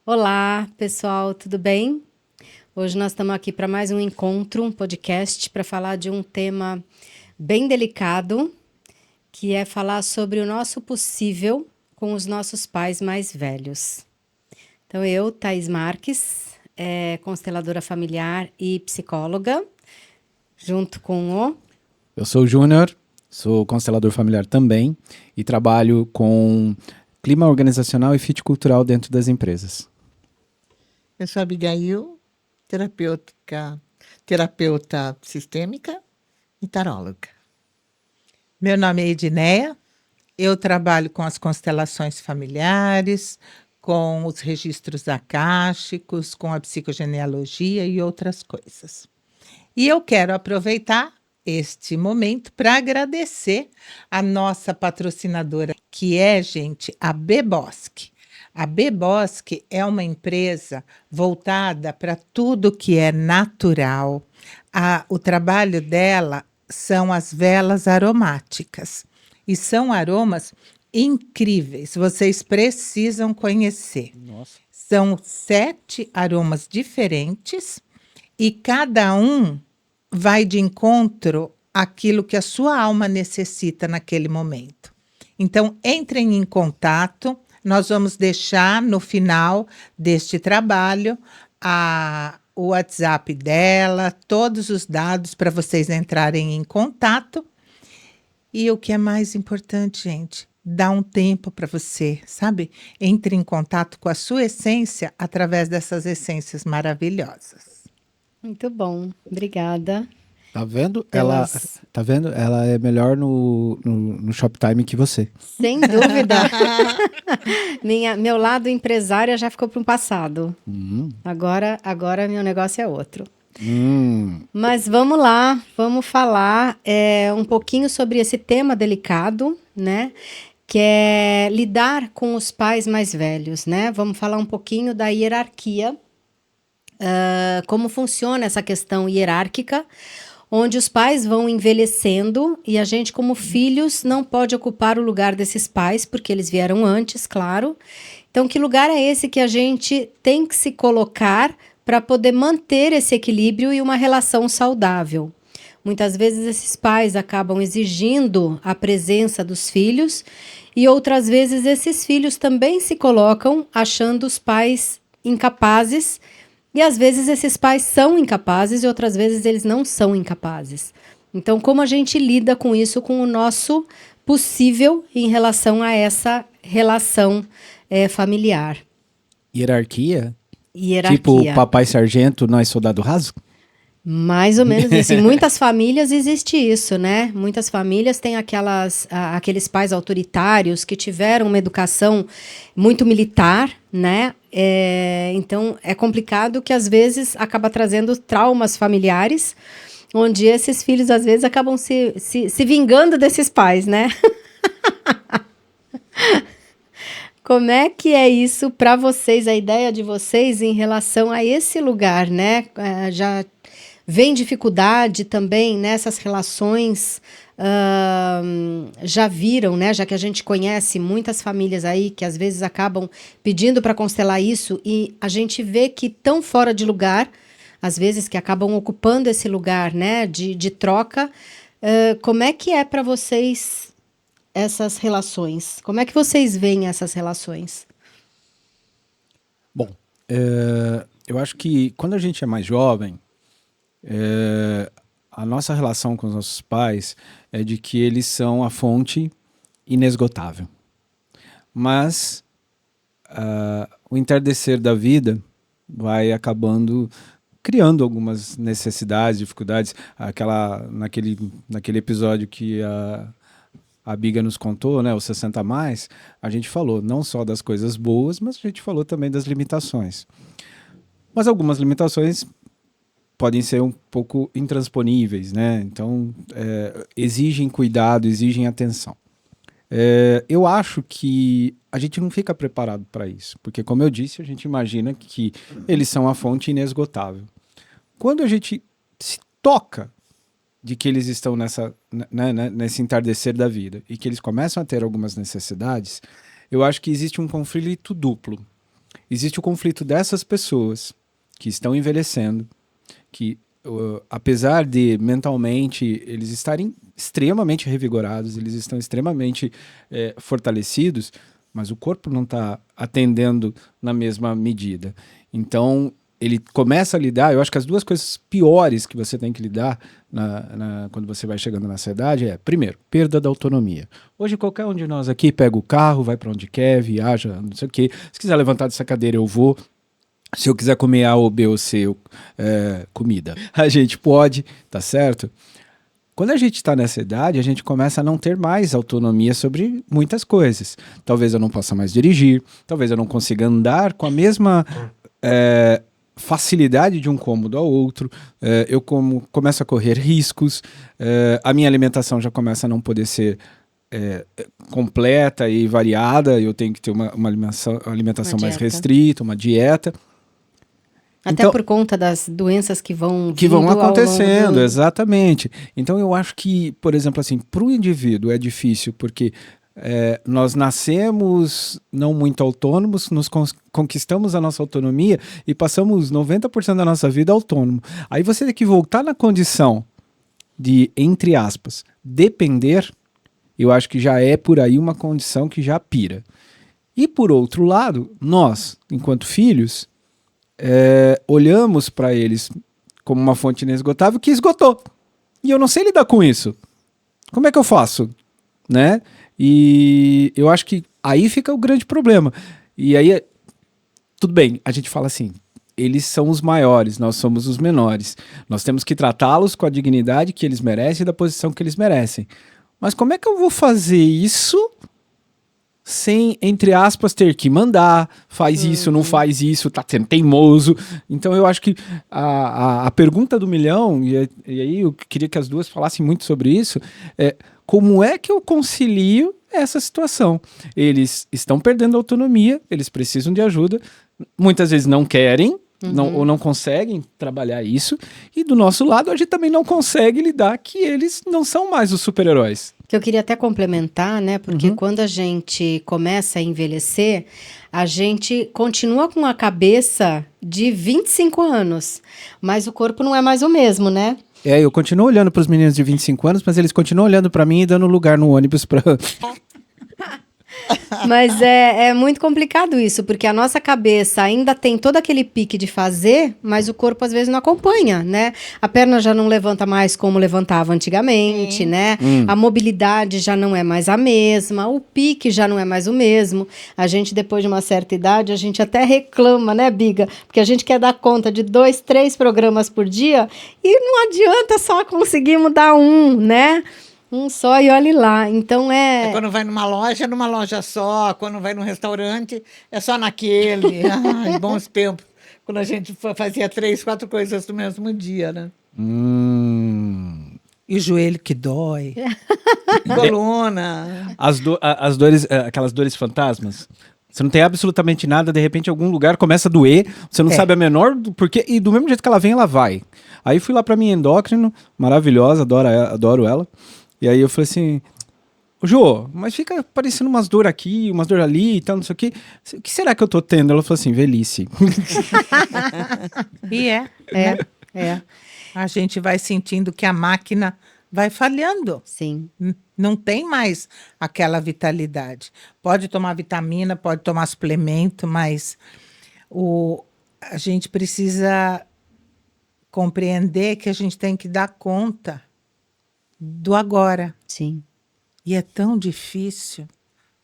Olá, pessoal, tudo bem? Hoje nós estamos aqui para mais um encontro, um podcast, para falar de um tema bem delicado, que é falar sobre o nosso possível com os nossos pais mais velhos. Então, eu, Thaís Marques, consteladora familiar e psicóloga, junto com o. Eu sou o Júnior, sou constelador familiar também e trabalho com clima organizacional e fit cultural dentro das empresas. Eu sou a Abigail, terapeuta sistêmica e taróloga. Meu nome é Edneia, eu trabalho com as constelações familiares, com os registros akáshicos, com a psicogenealogia e outras coisas. E eu quero aproveitar este momento para agradecer a nossa patrocinadora, que é, gente, a Bebosque. A Bebosque é uma empresa voltada para tudo que é natural. O trabalho dela são as velas aromáticas. E são aromas incríveis, vocês precisam conhecer. Nossa. São 7 aromas diferentes e cada um vai de encontro àquilo que a sua alma necessita naquele momento. Então, entrem em contato, nós vamos deixar no final deste trabalho o WhatsApp dela, todos os dados para vocês entrarem em contato. E o que é mais importante, gente, dá um tempo para você, sabe? Entre em contato com a sua essência através dessas essências maravilhosas. Muito bom, obrigada. Tá vendo? Pelas- Tá vendo? Ela é melhor no Shoptime que você. Sem dúvida. Meu lado empresária já ficou para um passado. Agora meu negócio é outro. Mas vamos lá, vamos falar um pouquinho sobre esse tema delicado, né? Que é lidar com os pais mais velhos, né? Vamos falar um pouquinho da hierarquia, como funciona essa questão hierárquica, onde os pais vão envelhecendo e a gente, como filhos, não pode ocupar o lugar desses pais, porque eles vieram antes, claro. Então, que lugar é esse que a gente tem que se colocar para poder manter esse equilíbrio e uma relação saudável? Muitas vezes esses pais acabam exigindo a presença dos filhos e outras vezes esses filhos também se colocam achando os pais incapazes. E às vezes esses pais são incapazes e outras vezes eles não são incapazes. Então, como a gente lida com isso, com o nosso possível em relação a essa relação familiar? Hierarquia? Hierarquia. Tipo papai sargento, nós soldado raso? Mais ou menos isso. Em muitas famílias existe isso, né? Muitas famílias têm aqueles pais autoritários que tiveram uma educação muito militar, né? Então, é complicado que, às vezes, acaba trazendo traumas familiares, onde esses filhos, às vezes, acabam se vingando desses pais, né? Como é que é isso para vocês, a ideia de vocês em relação a esse lugar, né? Já vem dificuldade também nessas relações, já viram, né? Já que a gente conhece muitas famílias aí que às vezes acabam pedindo para constelar isso e a gente vê que tão fora de lugar, às vezes que acabam ocupando esse lugar, né? De troca. Como é que é para vocês essas relações? Como é que vocês veem essas relações? Bom, eu acho que quando a gente é mais jovem, a nossa relação com os nossos pais é de que eles são a fonte inesgotável. Mas o entardecer da vida vai acabando criando algumas necessidades, dificuldades. Naquele episódio que a Biga nos contou, né, o 60 a mais, a gente falou não só das coisas boas, mas a gente falou também das limitações. Mas algumas limitações podem ser um pouco intransponíveis, né? Então, exigem cuidado, exigem atenção. Eu acho que a gente não fica preparado para isso, porque, como eu disse, a gente imagina que eles são a fonte inesgotável. Quando a gente se toca de que eles estão nesse entardecer da vida e que eles começam a ter algumas necessidades, eu acho que existe um conflito duplo. existe o conflito dessas pessoas que estão envelhecendo, que apesar de mentalmente eles estarem extremamente revigorados, eles estão extremamente fortalecidos, mas o corpo não está atendendo na mesma medida. Então, ele começa a lidar, eu acho que as duas coisas piores que você tem que lidar quando você vai chegando nessa idade primeiro, perda da autonomia. Hoje qualquer um de nós aqui pega o carro, vai para onde quer, viaja, não sei o quê. Se quiser levantar dessa cadeira, eu vou. Se eu quiser comer A ou B ou C, comida, a gente pode, tá certo? Quando a gente está nessa idade, a gente começa a não ter mais autonomia sobre muitas coisas. Talvez eu não possa mais dirigir, talvez eu não consiga andar com a mesma facilidade de um cômodo ao outro, eu começo a correr riscos, a minha alimentação já começa a não poder ser completa e variada, eu tenho que ter uma alimentação mais restrita, uma dieta. Até então, por conta das doenças que vão acontecendo, exatamente. Então eu acho que, por exemplo, assim, para o indivíduo é difícil, porque nós nascemos não muito autônomos, nos conquistamos a nossa autonomia e passamos 90% da nossa vida autônomo. Aí você tem que voltar na condição de, entre aspas, depender, eu acho que já é por aí uma condição que já pira. E por outro lado, nós, enquanto filhos, olhamos para eles como uma fonte inesgotável que esgotou. E eu não sei lidar com isso. Como é que eu faço? Né? E eu acho que aí fica o grande problema. E aí, tudo bem, a gente fala assim, eles são os maiores, nós somos os menores. Nós temos que tratá-los com a dignidade que eles merecem e da posição que eles merecem. Mas como é que eu vou fazer isso sem, entre aspas, ter que mandar, faz isso, não faz isso, tá sendo teimoso? Então eu acho que a pergunta do milhão, e aí eu queria que as duas falassem muito sobre isso, como é que eu concilio essa situação? Eles estão perdendo autonomia, eles precisam de ajuda, muitas vezes não querem, ou não conseguem trabalhar isso, e do nosso lado a gente também não consegue lidar que eles não são mais os super-heróis. Que eu queria até complementar, né? Porque quando a gente começa a envelhecer, a gente continua com a cabeça de 25 anos, mas o corpo não é mais o mesmo, né? Eu continuo olhando para os meninos de 25 anos, mas eles continuam olhando para mim e dando lugar no ônibus para... Mas é muito complicado isso, porque a nossa cabeça ainda tem todo aquele pique de fazer, mas o corpo às vezes não acompanha, né? A perna já não levanta mais como levantava antigamente, né? A mobilidade já não é mais a mesma, o pique já não é mais o mesmo. A gente, depois de uma certa idade, a gente até reclama, né, Biga? Porque a gente quer dar conta de 2, 3 programas por dia e não adianta só conseguirmos dar um, né? Um só e olhe lá. Então quando vai numa loja só. Quando vai num restaurante, é só naquele. Ai, bons tempos. Quando a gente fazia 3, 4 coisas no mesmo dia, né? E o joelho que dói. Coluna. As dores, aquelas dores fantasmas. Você não tem absolutamente nada, de repente algum lugar começa a doer, você não sabe a menor do porquê, e do mesmo jeito que ela vem, ela vai. Aí fui lá pra minha endócrino, maravilhosa, adoro ela. E aí eu falei assim, Jô, mas fica parecendo umas dor aqui, umas dor ali e tal, não sei o quê. O que será que eu tô tendo? Ela falou assim, velhice. E a gente vai sentindo que a máquina vai falhando. Sim. Não tem mais aquela vitalidade. Pode tomar vitamina, pode tomar suplemento, mas a gente precisa compreender que a gente tem que dar conta do agora. Sim. E é tão difícil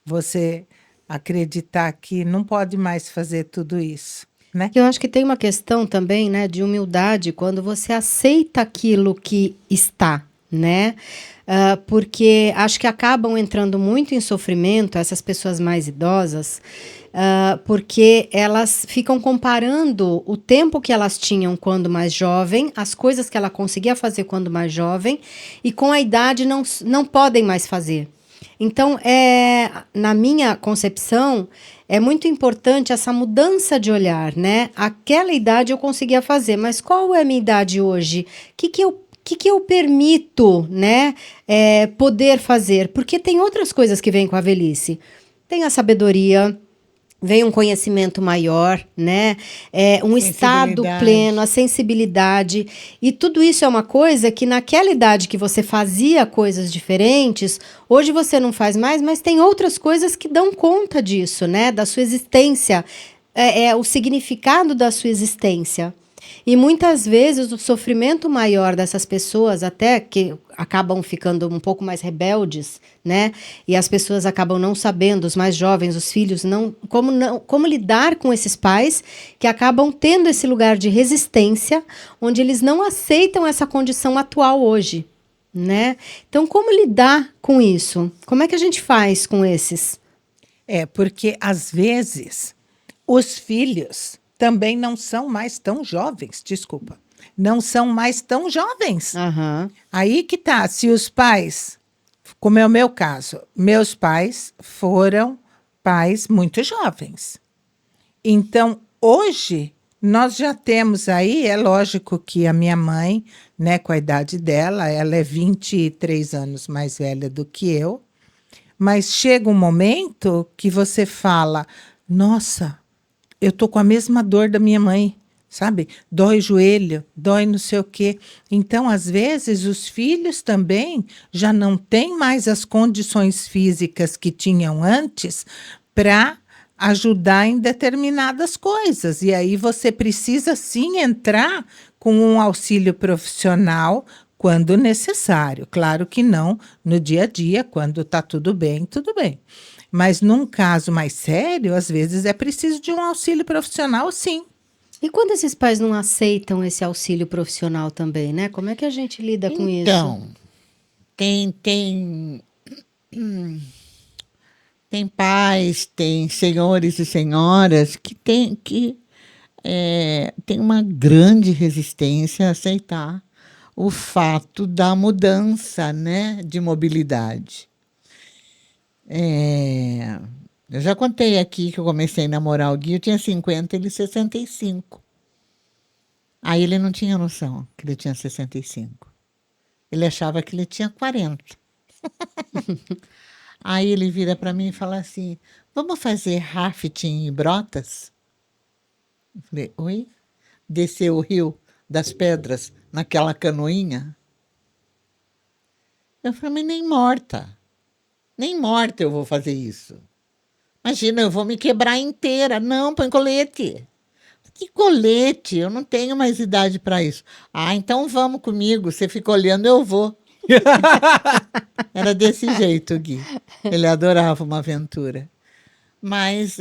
você acreditar que não pode mais fazer tudo isso, né? Eu acho que tem uma questão também, né, de humildade quando você aceita aquilo que está, né? Porque acho que acabam entrando muito em sofrimento essas pessoas mais idosas, porque elas ficam comparando o tempo que elas tinham quando mais jovem, as coisas que ela conseguia fazer quando mais jovem, e com a idade não podem mais fazer. Então, na minha concepção, é muito importante essa mudança de olhar, né? Aquela idade eu conseguia fazer, mas qual é a minha idade hoje? O que eu permito, né, poder fazer? Porque tem outras coisas que vêm com a velhice. Tem a sabedoria, vem um conhecimento maior, né? Um estado Sensibilidade. pleno, a sensibilidade. E tudo isso é uma coisa que naquela idade que você fazia coisas diferentes, hoje você não faz mais, mas tem outras coisas que dão conta disso, né? Da sua existência, o significado da sua existência. E muitas vezes o sofrimento maior dessas pessoas, até que acabam ficando um pouco mais rebeldes, né? E as pessoas acabam não sabendo, os mais jovens, os filhos, como lidar com esses pais que acabam tendo esse lugar de resistência, onde eles não aceitam essa condição atual hoje, né? Então, como lidar com isso? Como é que a gente faz com esses? Porque às vezes os filhos também não são mais tão jovens, desculpa. Não são mais tão jovens. Aham. Aí que tá, se os pais, como é o meu caso, meus pais foram pais muito jovens. Então, hoje, nós já temos aí, é lógico que a minha mãe, né, com a idade dela, ela é 23 anos mais velha do que eu, mas chega um momento que você fala, nossa, eu tô com a mesma dor da minha mãe, sabe? Dói o joelho, dói não sei o quê. Então, às vezes, os filhos também já não têm mais as condições físicas que tinham antes para ajudar em determinadas coisas. E aí você precisa sim entrar com um auxílio profissional quando necessário. Claro que não no dia a dia, quando está tudo bem, tudo bem. Mas num caso mais sério, às vezes é preciso de um auxílio profissional, sim. E quando esses pais não aceitam esse auxílio profissional também, né? Como é que a gente lida com isso? Então, tem pais, tem senhores e senhoras que tem uma grande resistência a aceitar o fato da mudança, né, de mobilidade. Eu já contei aqui que eu comecei a namorar o Gui, eu tinha 50, ele 65. Aí ele não tinha noção que ele tinha 65. Ele achava que ele tinha 40. Aí ele vira para mim e fala assim, vamos fazer rafting em Brotas? Eu falei, oi? Descer o Rio das Pedras naquela canoinha? Eu falei, mas nem morta eu vou fazer isso. Imagina, eu vou me quebrar inteira. Não, põe colete. Que colete? Eu não tenho mais idade para isso. Ah, então vamos comigo. Você fica olhando, eu vou. Era desse jeito, Gui. Ele adorava uma aventura. Mas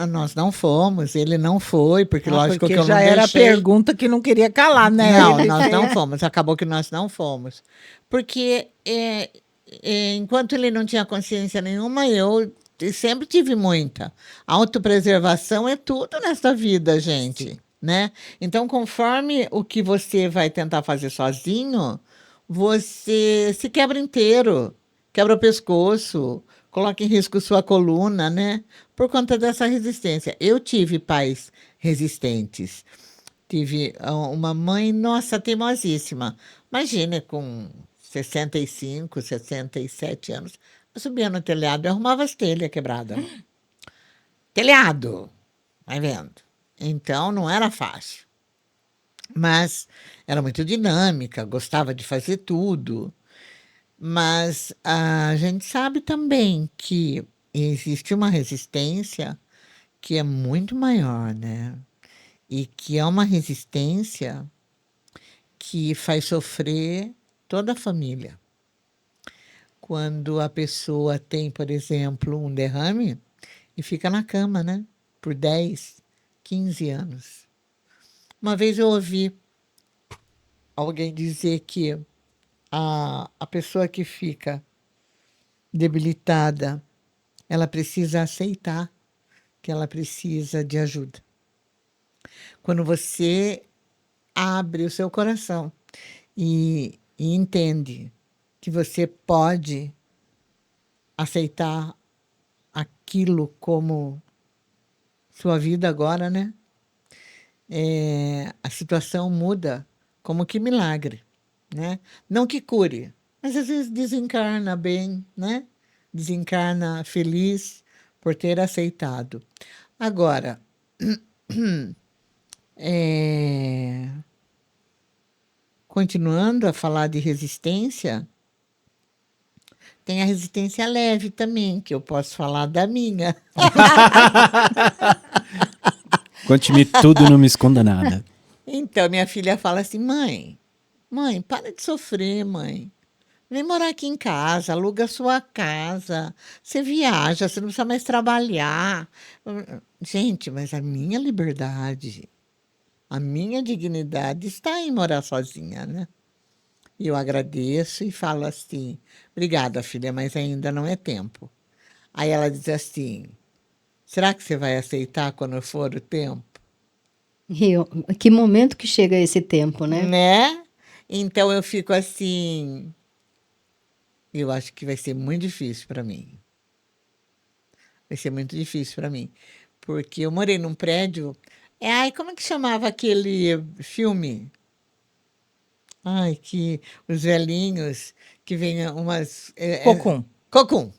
nós não fomos, ele não foi, porque lógico porque que eu já não era a deixei. pergunta que não queria calar, né? Não, Ele- nós não fomos. Acabou que nós não fomos. Porque enquanto ele não tinha consciência nenhuma, eu sempre tive muita. Autopreservação é tudo nessa vida, gente. Né? Então, conforme o que você vai tentar fazer sozinho, você se quebra inteiro, quebra o pescoço, coloca em risco sua coluna, né? Por conta dessa resistência. Eu tive pais resistentes. Tive uma mãe, nossa, teimosíssima. Imagina, com 65, 67 anos, eu subia no telhado e arrumava as telhas quebradas. Telhado, vai vendo. Então, não era fácil. Mas era muito dinâmica, gostava de fazer tudo. Mas a gente sabe também que existe uma resistência que é muito maior, né? E que é uma resistência que faz sofrer toda a família. Quando a pessoa tem, por exemplo, um derrame e fica na cama, né? Por 10, 15 anos. Uma vez eu ouvi alguém dizer que a pessoa que fica debilitada, ela precisa aceitar que ela precisa de ajuda. Quando você abre o seu coração e entende que você pode aceitar aquilo como sua vida agora, né? A situação muda como que milagre, né? Não que cure, mas às vezes desencarna bem, né? Desencarna feliz por ter aceitado. Agora, é, continuando a falar de resistência, tem a resistência leve também, que eu posso falar da minha. Conte-me tudo, não me esconda nada. Então, minha filha fala assim, mãe, para de sofrer, mãe. Vem morar aqui em casa, aluga a sua casa. Você viaja, você não precisa mais trabalhar. Gente, mas a minha liberdade, a minha dignidade está em morar sozinha, né? E eu agradeço e falo assim, obrigada, filha, mas ainda não é tempo. Aí ela diz assim, será que você vai aceitar quando for o tempo? Que momento que chega esse tempo, né? Né? Então eu fico assim, eu acho que vai ser muito difícil para mim. Vai ser muito difícil para mim. Porque eu morei num prédio. Ai, como é que chamava aquele filme? Ai, que os velhinhos que vêm umas. Cocum. Cocum.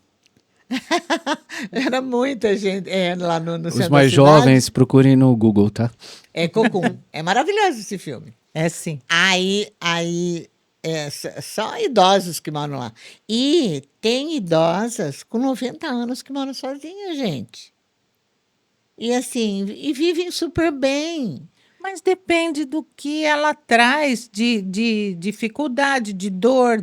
Era muita gente lá no Os centro mais da cidade. jovens, procurem no Google, tá? É Cocum. É maravilhoso esse filme. É sim. Aí só idosos que moram lá. E tem idosas com 90 anos que moram sozinhas, gente. E assim, e vivem super bem. Mas depende do que ela traz de dificuldade, de dor,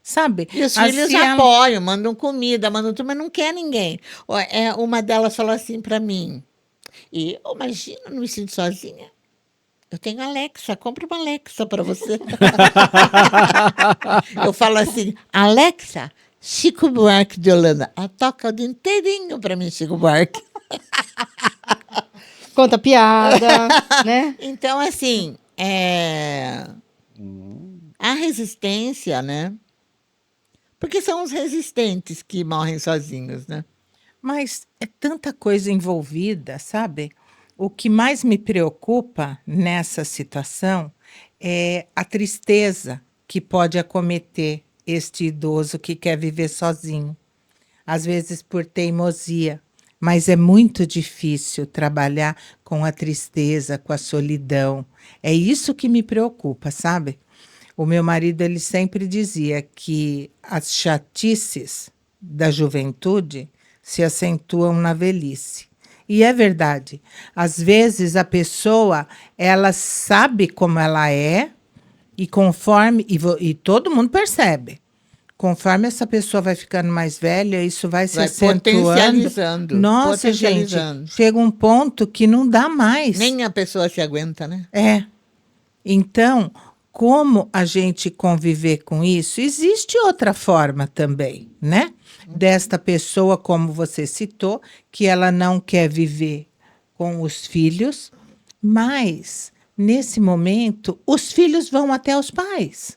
sabe? E os Assim, filhos ela- apoiam, mandam comida, mandam tudo, mas não quer ninguém. Uma delas falou assim para mim, e imagina, não me sinto sozinha. Eu tenho Alexa, compra uma Alexa para você. Eu falo assim, Alexa, Chico Buarque de Holanda. Ela toca o dia inteirinho para mim, Chico Buarque. Conta piada, né? Então, assim, a resistência, né? Porque são os resistentes que morrem sozinhos, né? Mas é tanta coisa envolvida, sabe? O que mais me preocupa nessa situação é a tristeza que pode acometer este idoso que quer viver sozinho. Às vezes por teimosia, mas é muito difícil trabalhar com a tristeza, com a solidão. É isso que me preocupa, sabe? O meu marido ele sempre dizia que as chatices da juventude se acentuam na velhice. E é verdade. Às vezes a pessoa ela sabe como ela é e conforme e todo mundo percebe. Conforme essa pessoa vai ficando mais velha, isso vai se Vai acentuando. potencializando, Nossa, gente, potencializando. chega um ponto que não dá mais. Nem a pessoa se aguenta, né? É. Então, como a gente conviver com isso? Existe outra forma também, né? Desta pessoa, como você citou, que ela não quer viver com os filhos, mas nesse momento os filhos vão até os pais.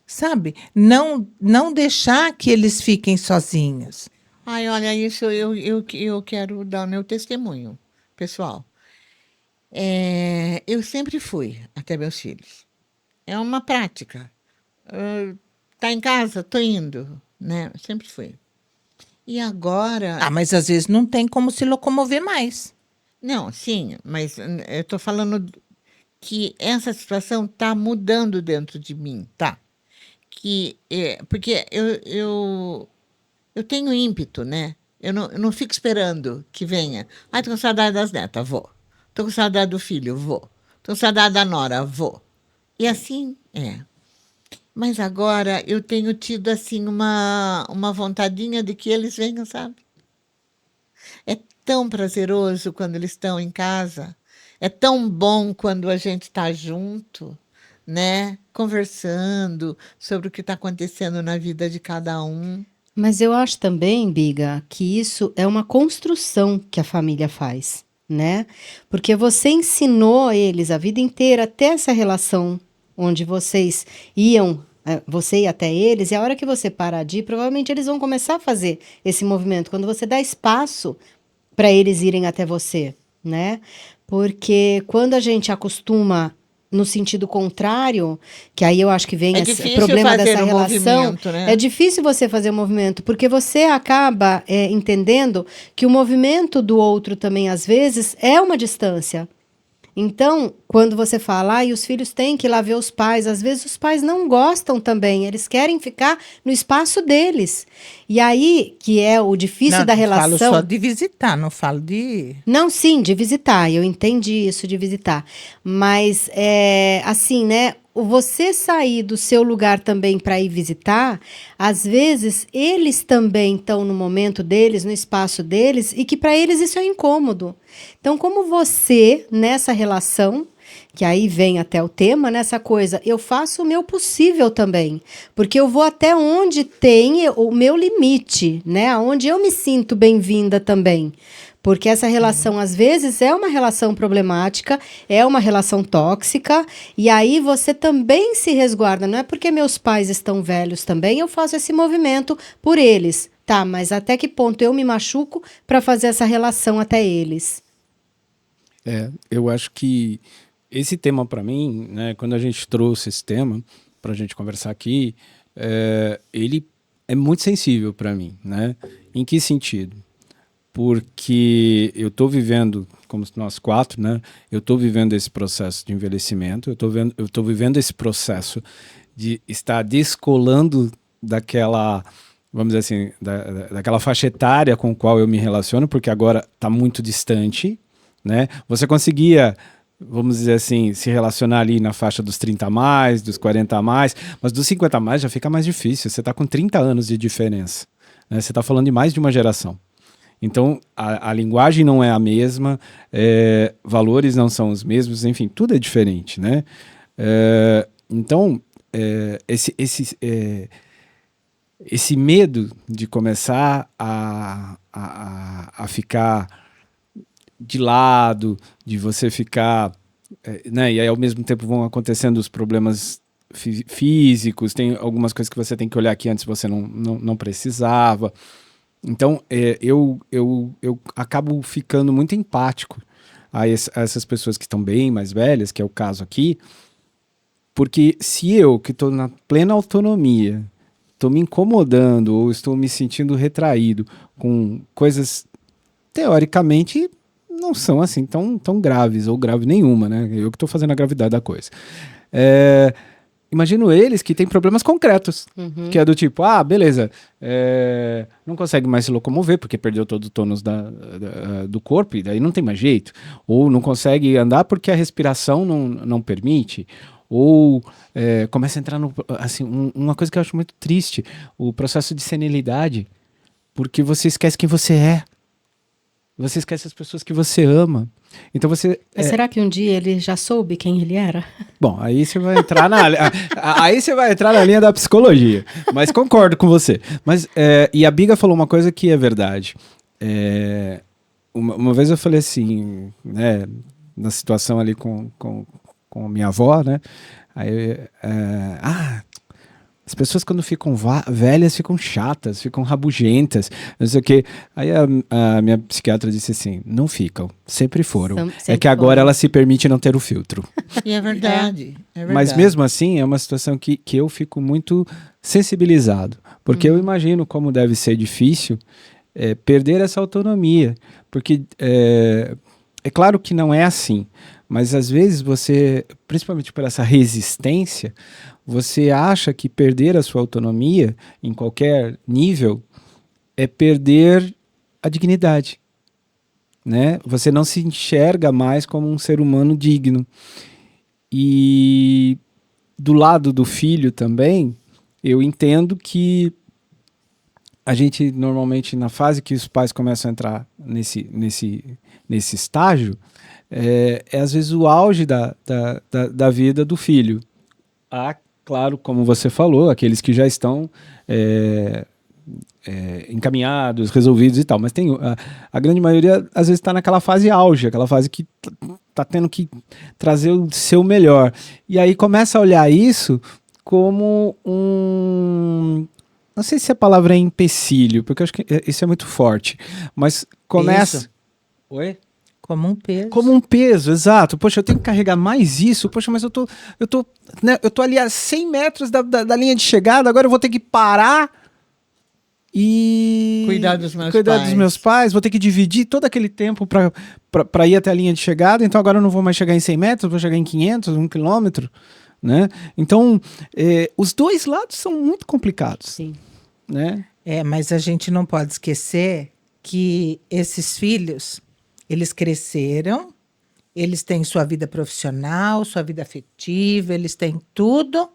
Sabe? Não deixar que eles fiquem sozinhos. Ai, olha, isso eu quero dar meu testemunho, pessoal. Eu sempre fui até meus filhos. É uma prática. Tá em casa? Tô indo, né? Sempre fui. E agora... Ah, mas às vezes não tem como se locomover mais. Não, sim, mas eu tô falando que essa situação tá mudando dentro de mim. Tá. Porque eu tenho ímpeto, né? Eu não fico esperando que venha. Ai, tô com saudade das netas, vou. Tô com saudade do filho, vou. Tô com saudade da nora, vou. E assim é. Mas agora eu tenho tido assim uma vontadinha de que eles venham, sabe? É tão prazeroso quando eles estão em casa. É tão bom quando a gente está junto, né? Conversando sobre o que está acontecendo na vida de cada um. Mas eu acho também, Biga, que isso é uma construção que a família faz, né? Porque você ensinou eles a vida inteira a ter essa relação onde vocês iam, você ia até eles, e a hora que você parar de ir, provavelmente eles vão começar a fazer esse movimento, quando você dá espaço para eles irem até você, né? Porque quando a gente acostuma no sentido contrário, que aí eu acho que vem É esse difícil problema fazer dessa o relação. movimento, né? É difícil você fazer o movimento, porque você acaba entendendo que o movimento do outro também, às vezes, é uma distância. Então, quando você fala, e os filhos têm que ir lá ver os pais, às vezes os pais não gostam também, eles querem ficar no espaço deles. E aí, que é o difícil Não, da eu falo relação. só de visitar, não falo de... Não, sim, de visitar, eu entendi isso de visitar. Mas, assim, né? Você sair do seu lugar também para ir visitar, às vezes eles também estão no momento deles, no espaço deles, e que para eles isso é incômodo. Então, como você, nessa relação, que aí vem até o tema, nessa coisa, eu faço o meu possível também, porque eu vou até onde tem o meu limite, né? Aonde eu me sinto bem-vinda também. Porque essa relação, às vezes, é uma relação problemática, é uma relação tóxica, e aí você também se resguarda. Não é porque meus pais estão velhos também, eu faço esse movimento por eles. Tá, mas até que ponto eu me machuco para fazer essa relação até eles? Eu acho que esse tema para mim, né, quando a gente trouxe esse tema para a gente conversar aqui, ele é muito sensível para mim, né? Em que sentido? Porque eu estou vivendo, como nós quatro, né? Eu estou vivendo esse processo de envelhecimento, eu estou vivendo esse processo de estar descolando daquela, vamos dizer assim, daquela faixa etária com a qual eu me relaciono, porque agora está muito distante, né? Você conseguia, vamos dizer assim, se relacionar ali na faixa dos 30 a mais, dos 40 a mais, mas dos 50 a mais já fica mais difícil. Você está com 30 anos de diferença, né? Você está falando de mais de uma geração. Então, a linguagem não é a mesma, valores não são os mesmos, enfim, tudo é diferente, né? Então, esse medo de começar a ficar de lado, de você ficar, né? E aí ao mesmo tempo vão acontecendo os problemas físicos, tem algumas coisas que você tem que olhar que antes você não precisava. Então eu acabo ficando muito empático a essas pessoas que estão bem mais velhas, que é o caso aqui, porque se eu, que estou na plena autonomia, estou me incomodando ou estou me sentindo retraído com coisas teoricamente não são assim tão graves, ou grave nenhuma, né? Eu que estou fazendo a gravidade da coisa. Imagino eles que têm problemas concretos, que é do tipo, beleza, não consegue mais se locomover porque perdeu todo o tônus do corpo e daí não tem mais jeito. Ou não consegue andar porque a respiração não permite. Ou começa a entrar assim, uma coisa que eu acho muito triste, o processo de senilidade, porque você esquece quem você é. Você esquece as pessoas que você ama. Então você. Mas será que um dia ele já soube quem ele era? Bom, aí você vai entrar aí você vai entrar na linha da psicologia. Mas concordo com você. Mas e a Biga falou uma coisa que é verdade. Uma vez eu falei assim, né, na situação ali com minha avó, né? Aí as pessoas quando ficam velhas ficam chatas, ficam rabugentas, não sei o quê. Aí a minha psiquiatra disse assim, não ficam, sempre foram. É que agora ela se permite não ter o filtro. E é verdade, é verdade. Mas mesmo assim é uma situação que eu fico muito sensibilizado, porque eu imagino como deve ser difícil perder essa autonomia, porque é claro que não é assim, mas às vezes você, principalmente por essa resistência, você acha que perder a sua autonomia em qualquer nível é perder a dignidade, né? Você não se enxerga mais como um ser humano digno. E do lado do filho também, eu entendo que a gente normalmente na fase que os pais começam a entrar nesse estágio, às vezes o auge da vida do filho. Claro, como você falou, aqueles que já estão encaminhados, resolvidos e tal, mas tem a grande maioria às vezes está naquela fase auge, aquela fase que está tendo que trazer o seu melhor. E aí começa a olhar isso como não sei se a palavra é empecilho, porque eu acho que isso é muito forte, mas começa... Isso. Oi? Como um peso. Como um peso, exato. Poxa, eu tenho que carregar mais isso. Poxa, mas eu tô ali a 100 metros da linha de chegada, agora eu vou ter que parar e Cuidar dos meus pais. Vou ter que dividir todo aquele tempo para ir até a linha de chegada. Então agora eu não vou mais chegar em 100 metros, vou chegar em 500, 1 quilômetro, né? Então, os dois lados são muito complicados. Sim. Né? Mas a gente não pode esquecer que esses filhos, eles cresceram, eles têm sua vida profissional, sua vida afetiva, eles têm tudo,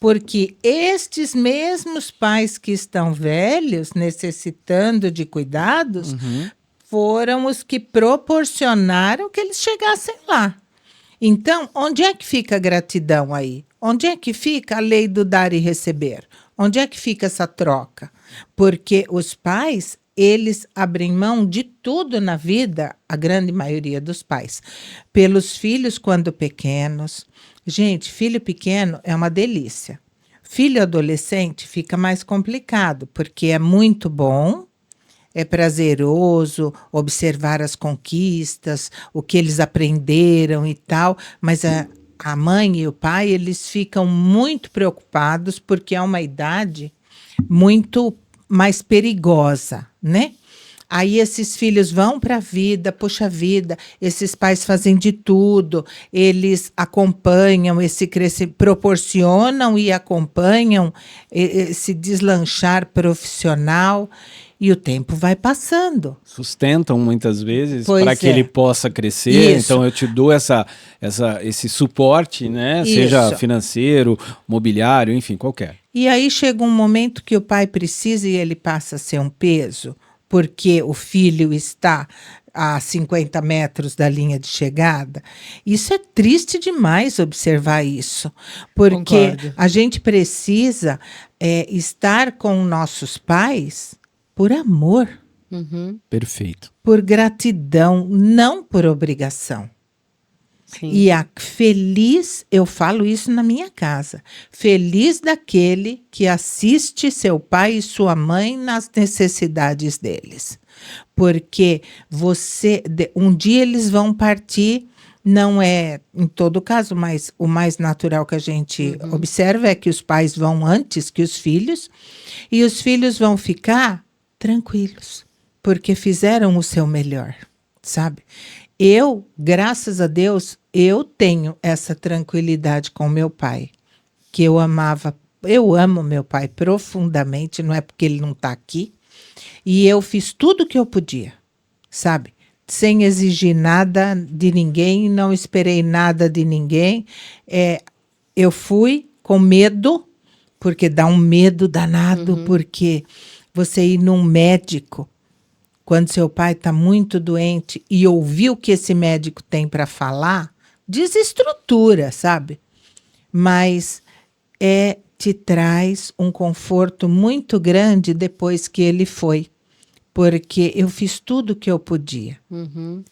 porque estes mesmos pais que estão velhos, necessitando de cuidados, foram os que proporcionaram que eles chegassem lá. Então, onde é que fica a gratidão aí? Onde é que fica a lei do dar e receber? Onde é que fica essa troca? Porque os pais, eles abrem mão de tudo na vida, a grande maioria dos pais, pelos filhos quando pequenos. Gente, filho pequeno é uma delícia. Filho adolescente fica mais complicado, porque é muito bom, é prazeroso observar as conquistas, o que eles aprenderam e tal, mas a mãe e o pai, eles ficam muito preocupados porque é uma idade muito mais perigosa, né? Aí esses filhos vão para a vida, poxa vida, esses pais fazem de tudo, eles acompanham esse crescimento, proporcionam e acompanham esse deslanchar profissional. E o tempo vai passando. Sustentam muitas vezes Pois para que ele possa crescer. Isso. Então eu te dou esse suporte, né? Isso. Seja financeiro, mobiliário, enfim, qualquer. E aí chega um momento que o pai precisa e ele passa a ser um peso, porque o filho está a 50 metros da linha de chegada. Isso é triste demais observar isso, porque Concordo. a gente precisa estar com nossos pais por amor, Perfeito. por gratidão, não por obrigação. Sim. E feliz, eu falo isso na minha casa, feliz daquele que assiste seu pai e sua mãe nas necessidades deles. Porque um dia eles vão partir, não é em todo caso, mas o mais natural que a gente observa é que os pais vão antes que os filhos, e os filhos vão ficar tranquilos, porque fizeram o seu melhor, sabe? Eu, graças a Deus, eu tenho essa tranquilidade com meu pai, que eu amava. Eu amo meu pai profundamente, não é porque ele não está aqui. E eu fiz tudo o que eu podia, sabe? Sem exigir nada de ninguém, não esperei nada de ninguém. Eu fui com medo, porque dá um medo danado, porque você ir num médico, quando seu pai está muito doente e ouvir o que esse médico tem para falar, desestrutura, sabe? Mas te traz um conforto muito grande depois que ele foi. Porque eu fiz tudo o que eu podia.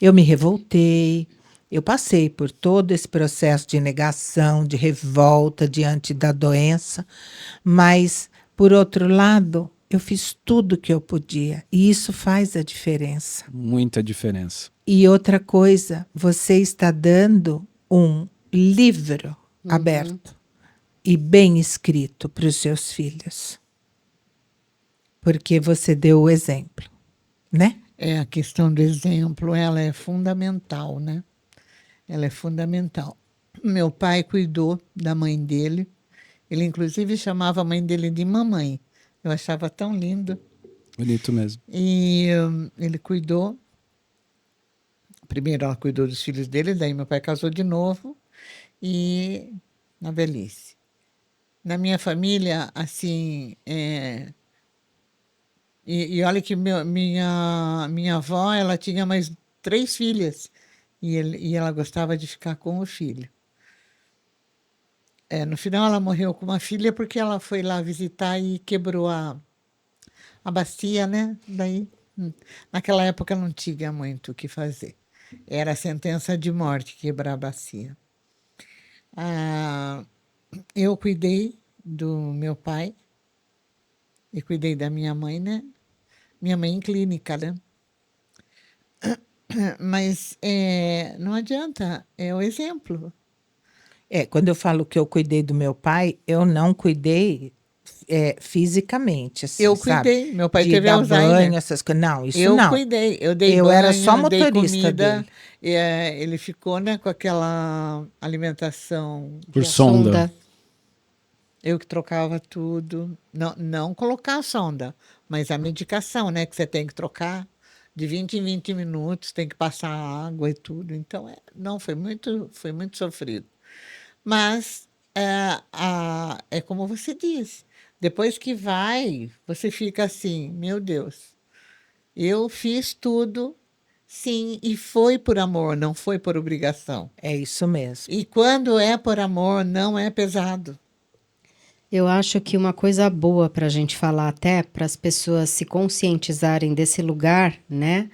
Eu me revoltei, eu passei por todo esse processo de negação, de revolta diante da doença, mas, por outro lado, eu fiz tudo o que eu podia. E isso faz a diferença. Muita diferença. E outra coisa, você está dando um livro aberto e bem escrito para os seus filhos. Porque você deu o exemplo, né? A questão do exemplo, ela é fundamental, né? Ela é fundamental. Meu pai cuidou da mãe dele. Ele, inclusive, chamava a mãe dele de mamãe. Eu achava tão lindo. Bonito mesmo. E ele cuidou. Primeiro ela cuidou dos filhos dele, daí meu pai casou de novo. E na velhice. Na minha família, assim... E olha que minha avó, ela tinha mais 3 filhas. E ela gostava de ficar com o filho. No final, ela morreu com uma filha porque ela foi lá visitar e quebrou a bacia, né? Daí, naquela época, não tinha muito o que fazer. Era a sentença de morte, quebrar a bacia. Eu cuidei do meu pai e cuidei da minha mãe, né? Minha mãe em clínica, né? Mas não adianta, é o exemplo. Quando eu falo que eu cuidei do meu pai, eu não cuidei fisicamente, assim, Eu sabe? cuidei, meu pai De teve dar Alzheimer. banho, essas coisas. Não, isso Eu não. cuidei, eu dei Eu banho, era só dei motorista comida. dele. Ele ficou, né, com aquela alimentação. Por E a sonda. Eu que trocava tudo. Não colocar a sonda, mas a medicação, né, que você tem que trocar. De 20 em 20 minutos, tem que passar água e tudo. Então, não, foi muito sofrido. Mas é como você disse. Depois que vai, você fica assim, meu Deus, eu fiz tudo, sim, e foi por amor, não foi por obrigação. É isso mesmo. E quando é por amor, não é pesado. Eu acho que uma coisa boa para a gente falar, até para as pessoas se conscientizarem desse lugar, né?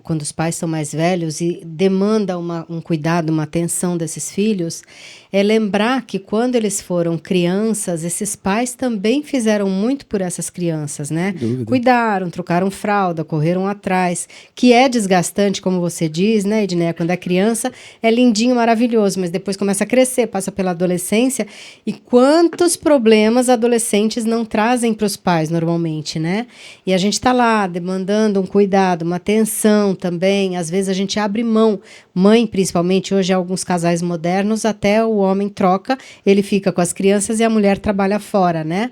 Quando os pais são mais velhos e demanda um cuidado, uma atenção desses filhos, é lembrar que quando eles foram crianças, esses pais também fizeram muito por essas crianças, né? Sem dúvida. Cuidaram, trocaram fralda, correram atrás, que é desgastante, como você diz, né, Edneia? Quando é criança, é lindinho, maravilhoso, mas depois começa a crescer, passa pela adolescência, e quantos problemas adolescentes não trazem para os pais, normalmente, né? E a gente está lá demandando um cuidado, uma atenção também, às vezes a gente abre mão, mãe principalmente, hoje alguns casais modernos, até o homem troca, ele fica com as crianças e a mulher trabalha fora, né?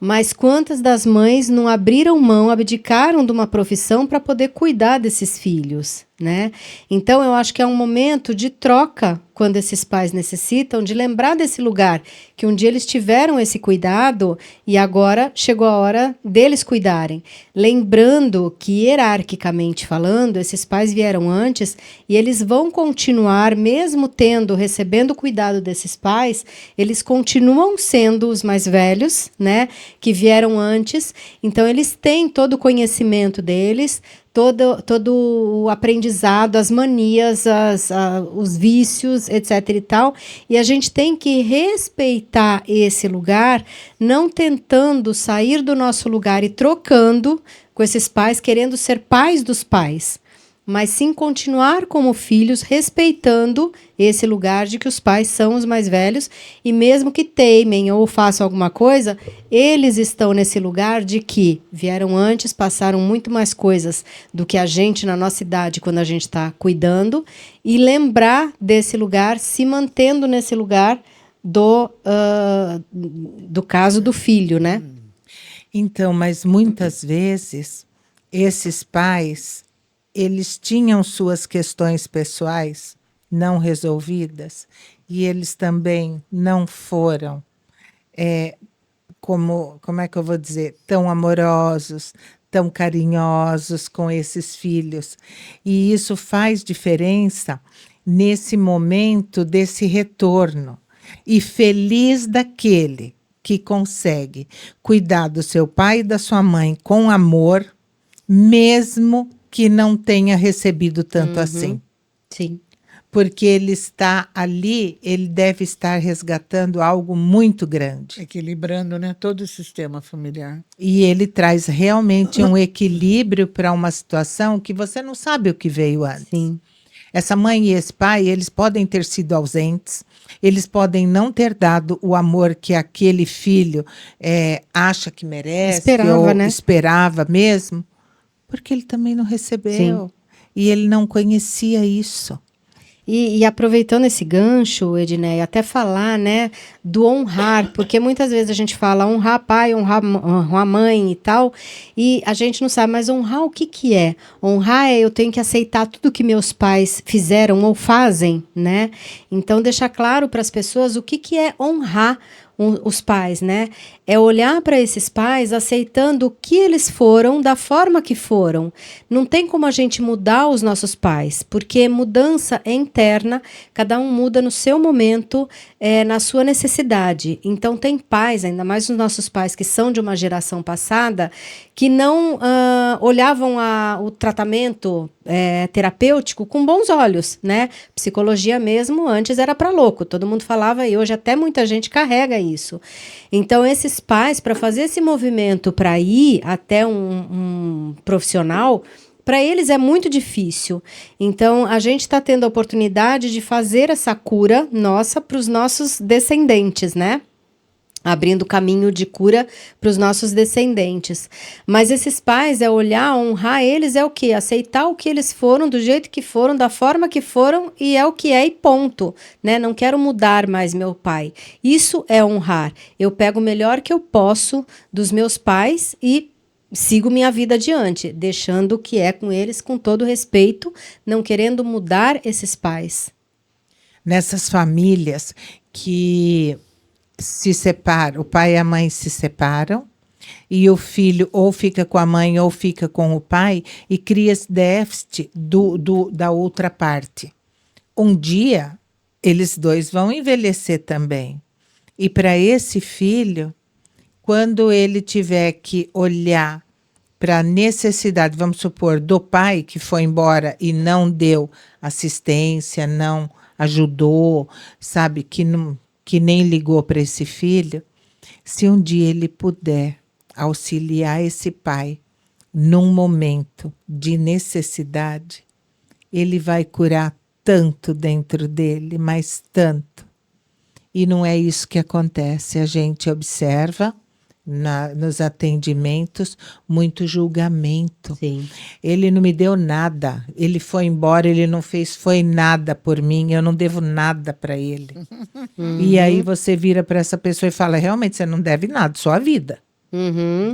Mas quantas das mães não abriram mão, abdicaram de uma profissão para poder cuidar desses filhos, né? Então eu acho que é um momento de troca quando esses pais necessitam de lembrar desse lugar, que um dia eles tiveram esse cuidado e agora chegou a hora deles cuidarem. Lembrando que, hierarquicamente falando, esses pais vieram antes e eles vão continuar, mesmo recebendo o cuidado desses pais, eles continuam sendo os mais velhos, né, que vieram antes, então eles têm todo o conhecimento deles, todo o aprendizado, as manias, os vícios, etc. e tal. E a gente tem que respeitar esse lugar, não tentando sair do nosso lugar e trocando com esses pais, querendo ser pais dos pais, mas sim continuar como filhos, respeitando esse lugar de que os pais são os mais velhos e mesmo que teimem ou façam alguma coisa, eles estão nesse lugar de que vieram antes, passaram muito mais coisas do que a gente na nossa idade quando a gente está cuidando e lembrar desse lugar, se mantendo nesse lugar do caso do filho, né? Então, mas muitas vezes esses pais eles tinham suas questões pessoais não resolvidas e eles também não foram, como é que eu vou dizer, tão amorosos, tão carinhosos com esses filhos. E isso faz diferença nesse momento desse retorno. E feliz daquele que consegue cuidar do seu pai e da sua mãe com amor, mesmo que não tenha recebido tanto assim. Sim. Porque ele está ali, ele deve estar resgatando algo muito grande. Equilibrando, né, todo o sistema familiar. E ele traz realmente um equilíbrio para uma situação que você não sabe o que veio antes. Sim. Essa mãe e esse pai, eles podem ter sido ausentes, eles podem não ter dado o amor que aquele filho acha que merece, Esperava, né? esperava mesmo, porque ele também não recebeu. Sim. E ele não conhecia isso. E aproveitando esse gancho, Edneia, até falar, né, do honrar, porque muitas vezes a gente fala honrar pai, honrar mãe e tal, e a gente não sabe, mas honrar o que é? Honrar é eu tenho que aceitar tudo que meus pais fizeram ou fazem, né? Então, deixar claro para as pessoas o que é honrar os pais, né? É olhar para esses pais aceitando o que eles foram, da forma que foram. Não tem como a gente mudar os nossos pais, porque mudança é interna, cada um muda no seu momento, na sua necessidade. Então tem pais, ainda mais os nossos pais que são de uma geração passada, que não olhavam o tratamento terapêutico com bons olhos, né? Psicologia mesmo, antes era para louco, todo mundo falava e hoje até muita gente carrega isso. Então esses pais, para fazer esse movimento para ir até um profissional, para eles é muito difícil. Então, a gente está tendo a oportunidade de fazer essa cura nossa para os nossos descendentes, né? Abrindo caminho de cura para os nossos descendentes. Mas esses pais, é olhar, honrar eles, é o quê? Aceitar o que eles foram, do jeito que foram, da forma que foram, e é o que é e ponto, né? Não quero mudar mais meu pai. Isso é honrar. Eu pego o melhor que eu posso dos meus pais e sigo minha vida adiante, deixando o que é com eles com todo respeito, não querendo mudar esses pais. Nessas famílias que se separam, o pai e a mãe se separam, e o filho ou fica com a mãe ou fica com o pai, e cria esse déficit da outra parte. Um dia, eles dois vão envelhecer também. E para esse filho, quando ele tiver que olhar para a necessidade, vamos supor, do pai que foi embora e não deu assistência, não ajudou, sabe, que nem ligou para esse filho, se um dia ele puder auxiliar esse pai num momento de necessidade, ele vai curar tanto dentro dele, mas tanto. E não é isso que acontece. A gente observa nos atendimentos muito julgamento. Sim. Ele não me deu nada, ele foi embora, ele não foi nada por mim, eu não devo nada para ele. E aí você vira para essa pessoa e fala, realmente você não deve nada, só a vida.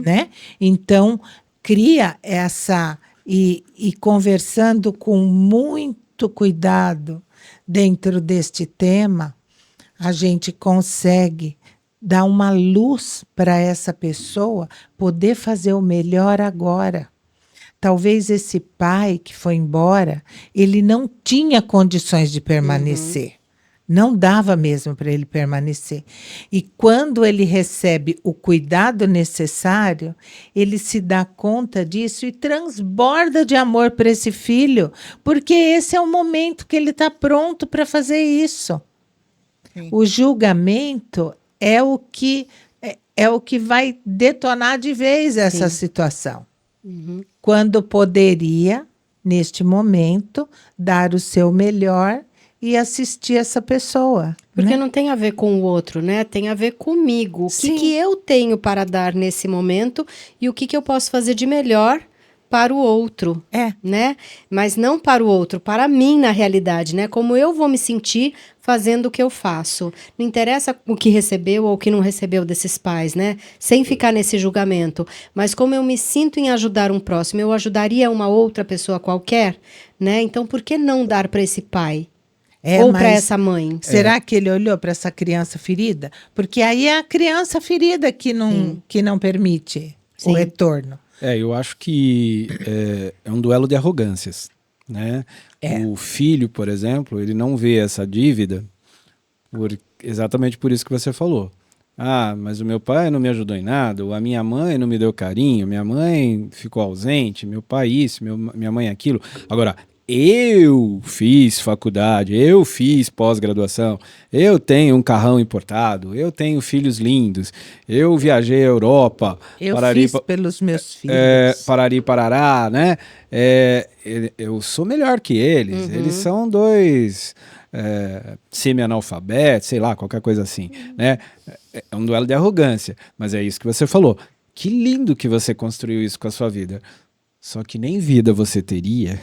Né? Então cria essa e conversando com muito cuidado dentro deste tema, a gente consegue dar uma luz para essa pessoa poder fazer o melhor agora. Talvez esse pai que foi embora, ele não tinha condições de permanecer. Não dava mesmo para ele permanecer. E quando ele recebe o cuidado necessário, ele se dá conta disso e transborda de amor para esse filho, porque esse é o momento que ele está pronto para fazer isso. Sim. O julgamento é o que vai detonar de vez essa situação. Quando poderia, neste momento, dar o seu melhor e assistir essa pessoa. Porque né? não tem a ver com o outro, né? Tem a ver comigo. O que eu tenho para dar nesse momento e o que eu posso fazer de melhor para o outro, né? Mas não para o outro, para mim na realidade, né? Como eu vou me sentir fazendo o que eu faço. Não interessa o que recebeu ou o que não recebeu desses pais, né? Sem ficar nesse julgamento. Mas como eu me sinto em ajudar um próximo, eu ajudaria uma outra pessoa qualquer, né? Então por que não dar para esse pai? Ou para essa mãe? Será que ele olhou para essa criança ferida? Porque aí é a criança ferida que não permite o retorno. Eu acho que é um duelo de arrogâncias, né? O filho, por exemplo, ele não vê essa dívida exatamente por isso que você falou. Ah, mas o meu pai não me ajudou em nada, ou a minha mãe não me deu carinho, minha mãe ficou ausente, meu pai isso, minha mãe aquilo. Agora, eu fiz faculdade, eu fiz pós-graduação, eu tenho um carrão importado, eu tenho filhos lindos, eu viajei à Europa. Eu fiz pelos meus filhos. Parari, parará, né? Eu sou melhor que eles, eles são dois semi-analfabetos, sei lá, qualquer coisa assim, né? É um duelo de arrogância, mas é isso que você falou. Que lindo que você construiu isso com a sua vida. Só que nem vida você teria.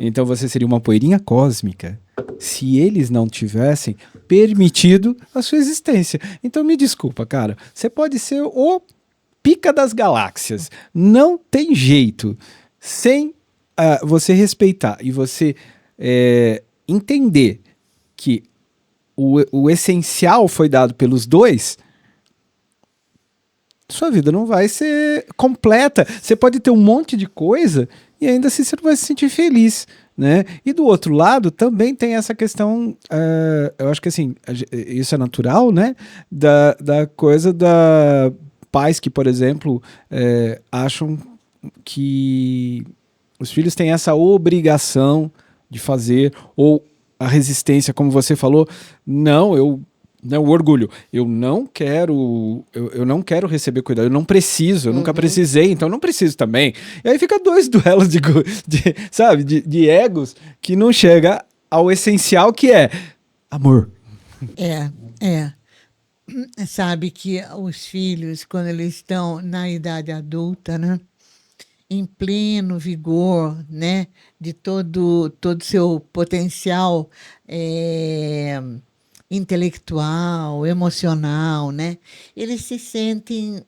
Então você seria uma poeirinha cósmica se eles não tivessem permitido a sua existência. Então me desculpa, cara. Você pode ser o pica das galáxias. Não tem jeito. Sem você respeitar e você entender que o essencial foi dado pelos dois, sua vida não vai ser completa. Você pode ter um monte de coisa e ainda assim você não vai se sentir feliz, né? E do outro lado também tem essa questão, eu acho que assim, isso é natural, né? Da coisa da pais que, por exemplo, acham que os filhos têm essa obrigação de fazer, ou a resistência, como você falou, não, eu Né, o orgulho. Eu não quero receber cuidado, eu não preciso, eu nunca precisei, então eu não preciso também. E aí fica dois duelos sabe, de egos que não chega ao essencial que é amor. É. Sabe que os filhos, quando eles estão na idade adulta, né, em pleno vigor, né, de todo seu potencial intelectual, emocional, né, eles se sentem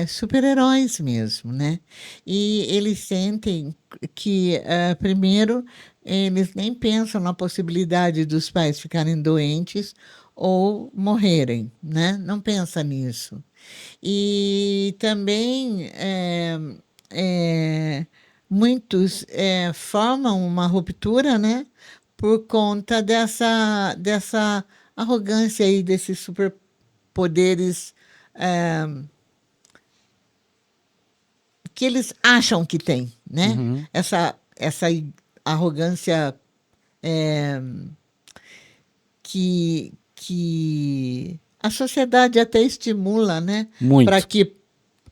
super-heróis mesmo, né, e eles sentem que, primeiro, eles nem pensam na possibilidade dos pais ficarem doentes ou morrerem, né? Não pensa nisso. E também muitos formam uma ruptura, né? Por conta dessa arrogância aí, desses superpoderes que eles acham que têm, né? Essa arrogância que a sociedade até estimula, né? Muito. Para que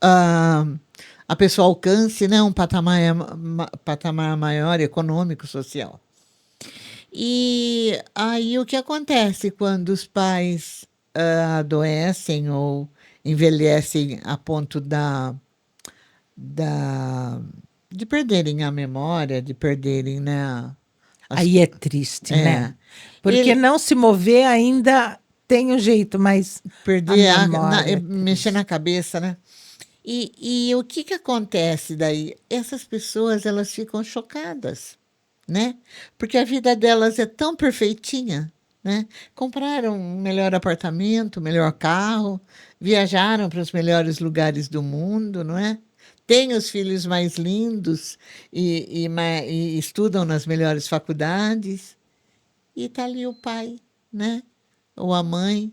a pessoa alcance, né, um patamar maior econômico, social. E aí o que acontece quando os pais adoecem ou envelhecem a ponto de perderem a memória, de perderem, né? Aí é triste, né? Porque não se mover ainda tem um jeito, mas perder a memória mexer na cabeça, né? E o que acontece daí? Essas pessoas, elas ficam chocadas, né? Porque a vida delas é tão perfeitinha, né? Compraram um melhor apartamento, um melhor carro, viajaram para os melhores lugares do mundo, não é? Têm os filhos mais lindos e estudam nas melhores faculdades. E está ali o pai, né? Ou a mãe,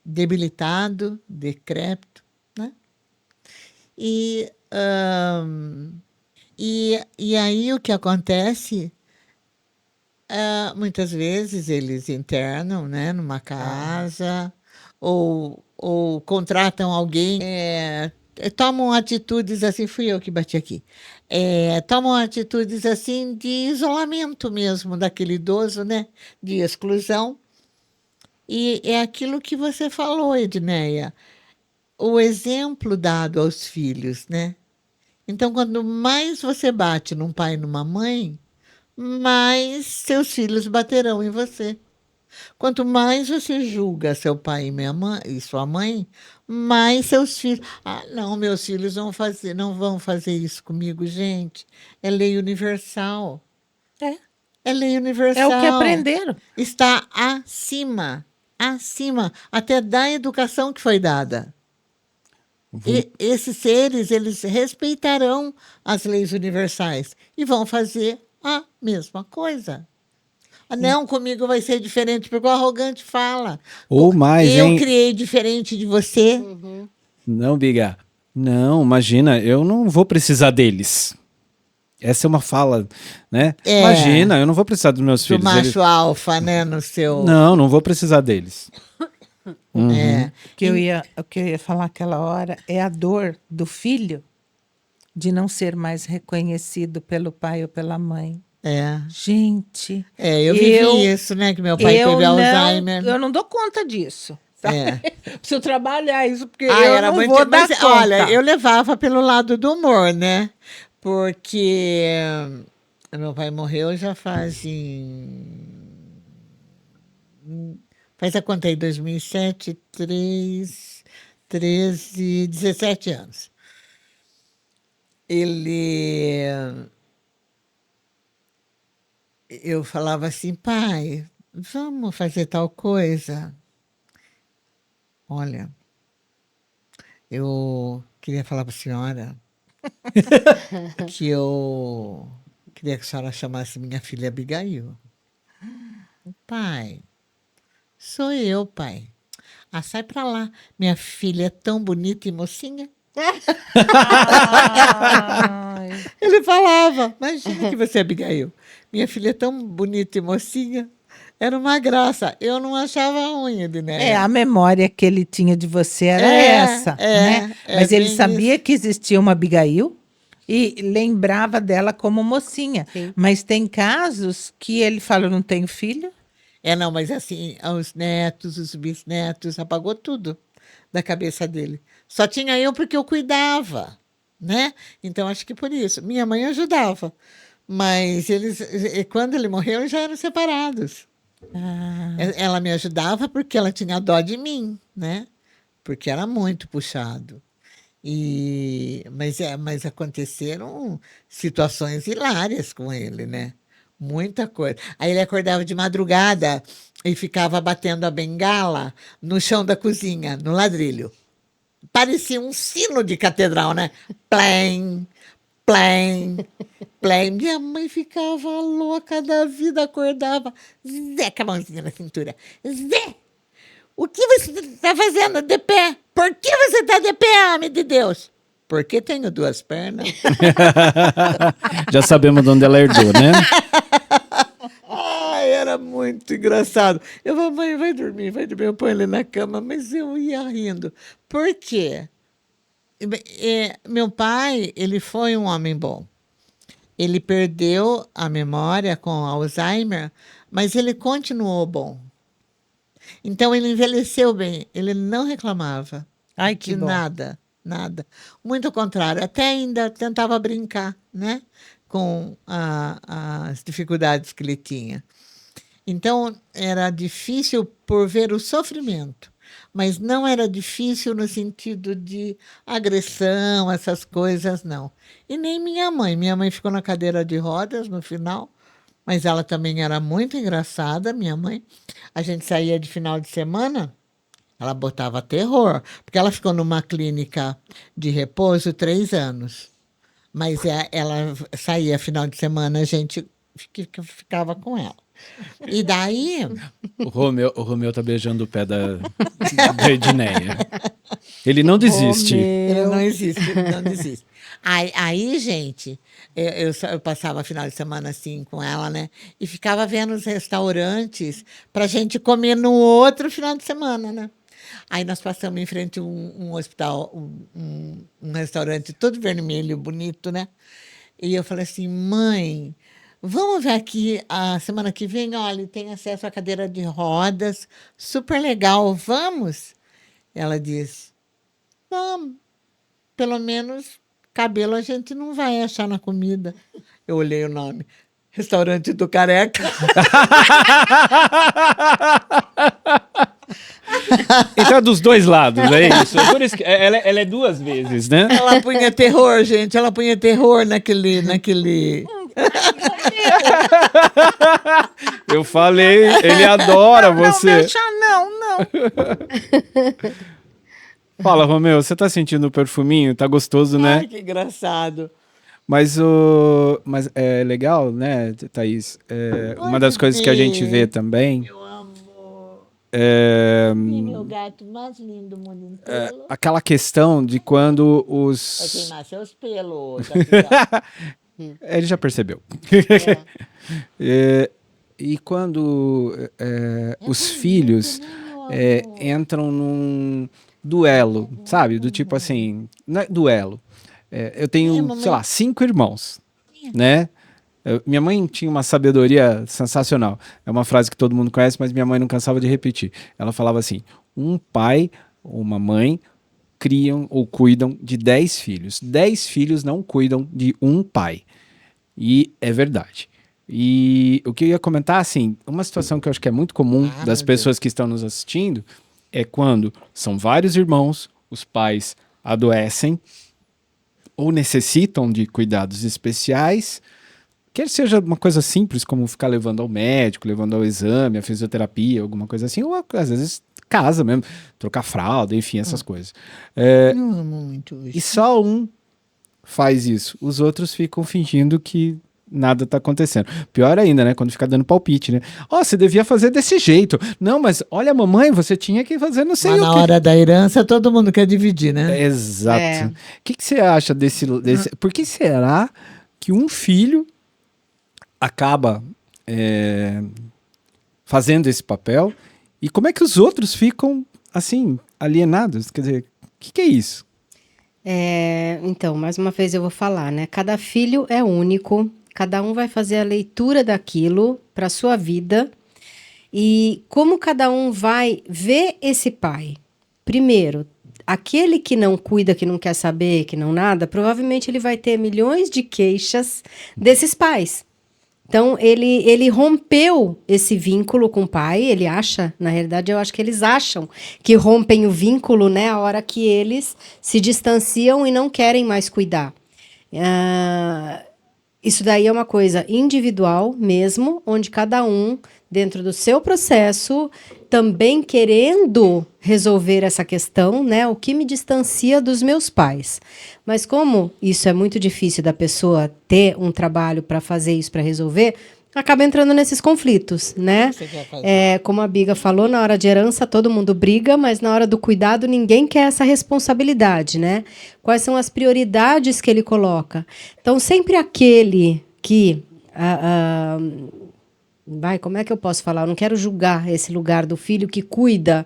debilitado, decrépito, né? E aí o que acontece, muitas vezes eles internam, né, numa casa, ou contratam alguém, tomam atitudes assim, fui eu que bati aqui, tomam atitudes assim de isolamento mesmo daquele idoso, né, de exclusão. E é aquilo que você falou, Edneia, o exemplo dado aos filhos, né? Então, quando mais você bate num pai e numa mãe, mais seus filhos baterão em você. Quanto mais você julga seu pai e sua mãe, mais seus filhos. Ah, não, meus filhos não vão fazer isso comigo, gente. É lei universal. É lei universal. É o que aprenderam. Está acima até da educação que foi dada. E esses seres, eles respeitarão as leis universais e vão fazer a mesma coisa. Não, comigo vai ser diferente, porque o arrogante fala. Ou mais, eu hein? criei diferente de você. Não, Biga. Não, imagina, eu não vou precisar deles. Essa é uma fala, né? Imagina, eu não vou precisar dos meus filhos. Do macho alfa, né? No seu. Não vou precisar deles. É. O que eu ia falar aquela hora é a dor do filho de não ser mais reconhecido pelo pai ou pela mãe. Gente. Eu vivi isso, né? Que meu pai teve Alzheimer. Eu não dou conta disso. Preciso trabalhar isso, porque era não muito, vou dar conta. Olha, eu levava pelo lado do humor, né? Porque meu pai morreu já faz a conta aí, 2007, 13, 17 anos. Eu falava assim, pai, vamos fazer tal coisa? Olha, eu queria falar para a senhora que eu queria que a senhora chamasse minha filha Abigail. Pai, sou eu, pai. Ah, sai pra lá. Minha filha é tão bonita e mocinha. Ele falava, imagina que você é Abigail. Minha filha é tão bonita e mocinha. Era uma graça. Eu não achava ruim, Edneia. A memória que ele tinha de você era essa, né? Mas ele bem sabia isso. que existia uma Abigail e lembrava dela como mocinha. Sim. Mas tem casos que ele fala, eu não tenho filho. Não, mas assim, os netos, os bisnetos, apagou tudo da cabeça dele. Só tinha eu porque eu cuidava, né? Então, acho que por isso. Minha mãe ajudava, mas quando ele morreu, eles já eram separados. Ela me ajudava porque ela tinha dó de mim, né? Porque era muito puxado. Mas aconteceram situações hilárias com ele, né? Muita coisa. Aí ele acordava de madrugada e ficava batendo a bengala no chão da cozinha, no ladrilho. Parecia um sino de catedral, né? Plém, plém, plém. Minha mãe ficava louca da vida, acordava. Zé, com a mãozinha na cintura. Zé, o que você está fazendo de pé? Por que você está de pé, homem de Deus? Porque tenho 2 pernas. Já sabemos de onde ela herdou, né? Ai, era muito engraçado. Eu falei, mãe, vai dormir. Eu ponho ele na cama, mas eu ia rindo. Por quê? Meu pai, ele foi um homem bom. Ele perdeu a memória com Alzheimer, mas ele continuou bom. Então, ele envelheceu bem. Ele não reclamava Ai, que de bom. nada, nada. Muito ao contrário, até ainda tentava brincar, né? Com as dificuldades que ele tinha. Então, era difícil por ver o sofrimento, mas não era difícil no sentido de agressão, essas coisas, não. E nem minha mãe. Minha mãe ficou na cadeira de rodas no final, mas ela também era muito engraçada, minha mãe. A gente saía de final de semana, ela botava terror, porque ela ficou numa clínica de repouso 3 anos. Mas ela saía final de semana, a gente ficava com ela. E daí, O Romeu tá beijando o pé da Edneia. Ele não desiste. ele não existe, ele não desiste. Aí, gente, eu passava final de semana assim com ela, né? E ficava vendo os restaurantes pra gente comer no outro final de semana, né? Aí nós passamos em frente a um hospital, um restaurante todo vermelho, bonito, né? E eu falei assim, mãe, vamos ver aqui a semana que vem, olha, tem acesso à cadeira de rodas, super legal, vamos? Ela disse, vamos, pelo menos cabelo a gente não vai achar na comida. Eu olhei o nome, Restaurante do Careca. Então é dos dois lados, é isso. É por isso que ela é 2 vezes, né? Ela punha terror, gente, ela punha terror naquele... Eu falei, ele adora você. Não deixa, não. Fala, Romeu, você tá sentindo o perfuminho? Tá gostoso, né? Ai, que engraçado. Mas é legal, né, Thaís? Uma das coisas que a gente vê também Meu amor. é Meu gato mais lindo do mundo inteiro. aquela questão de quando Vai os... queimar seus pelos. Tá Ele já percebeu. E quando os filhos entram num duelo, sabe? Do tipo assim, não é duelo. Eu tenho, sei lá, 5 irmãos, né? Minha mãe tinha uma sabedoria sensacional. É uma frase que todo mundo conhece, mas minha mãe não cansava de repetir. Ela falava assim, um pai ou uma mãe criam ou cuidam de 10 filhos. 10 filhos não cuidam de um pai. E é verdade. E o que eu ia comentar, assim, uma situação que eu acho que é muito comum das pessoas que estão nos assistindo é quando são vários irmãos, os pais adoecem ou necessitam de cuidados especiais, quer seja uma coisa simples como ficar levando ao médico, levando ao exame, a fisioterapia, alguma coisa assim, ou às vezes casa mesmo, trocar fralda, enfim, essas coisas. Eu amo muito E isso. só um faz isso. Os outros ficam fingindo que nada tá acontecendo. Pior ainda, né? Quando fica dando palpite, né? Ó, você devia fazer desse jeito. Não, mas olha, mamãe, você tinha que fazer não sei Mas o na quê. hora da herança, todo mundo quer dividir, né? Exato. É. O que você acha desse... Por que será que um filho acaba fazendo esse papel, e como é que os outros ficam, assim, alienados? Quer dizer, o que é isso? Então, mais uma vez eu vou falar, né? Cada filho é único, cada um vai fazer a leitura daquilo para sua vida e como cada um vai ver esse pai. Primeiro, aquele que não cuida, que não quer saber, que não nada, provavelmente ele vai ter milhões de queixas desses pais. Então, ele rompeu esse vínculo com o pai, ele acha, na realidade, eu acho que eles acham que rompem o vínculo, né, a hora que eles se distanciam e não querem mais cuidar. Isso daí é uma coisa individual mesmo, onde cada um, dentro do seu processo, também querendo resolver essa questão, né? O que me distancia dos meus pais. Mas como isso é muito difícil da pessoa ter um trabalho para fazer isso, para resolver, acaba entrando nesses conflitos, né? O que você quer fazer? Como a Biga falou, na hora de herança todo mundo briga, mas na hora do cuidado ninguém quer essa responsabilidade, né? Quais são as prioridades que ele coloca? Então, sempre aquele que... como é que eu posso falar? Eu não quero julgar esse lugar do filho que cuida,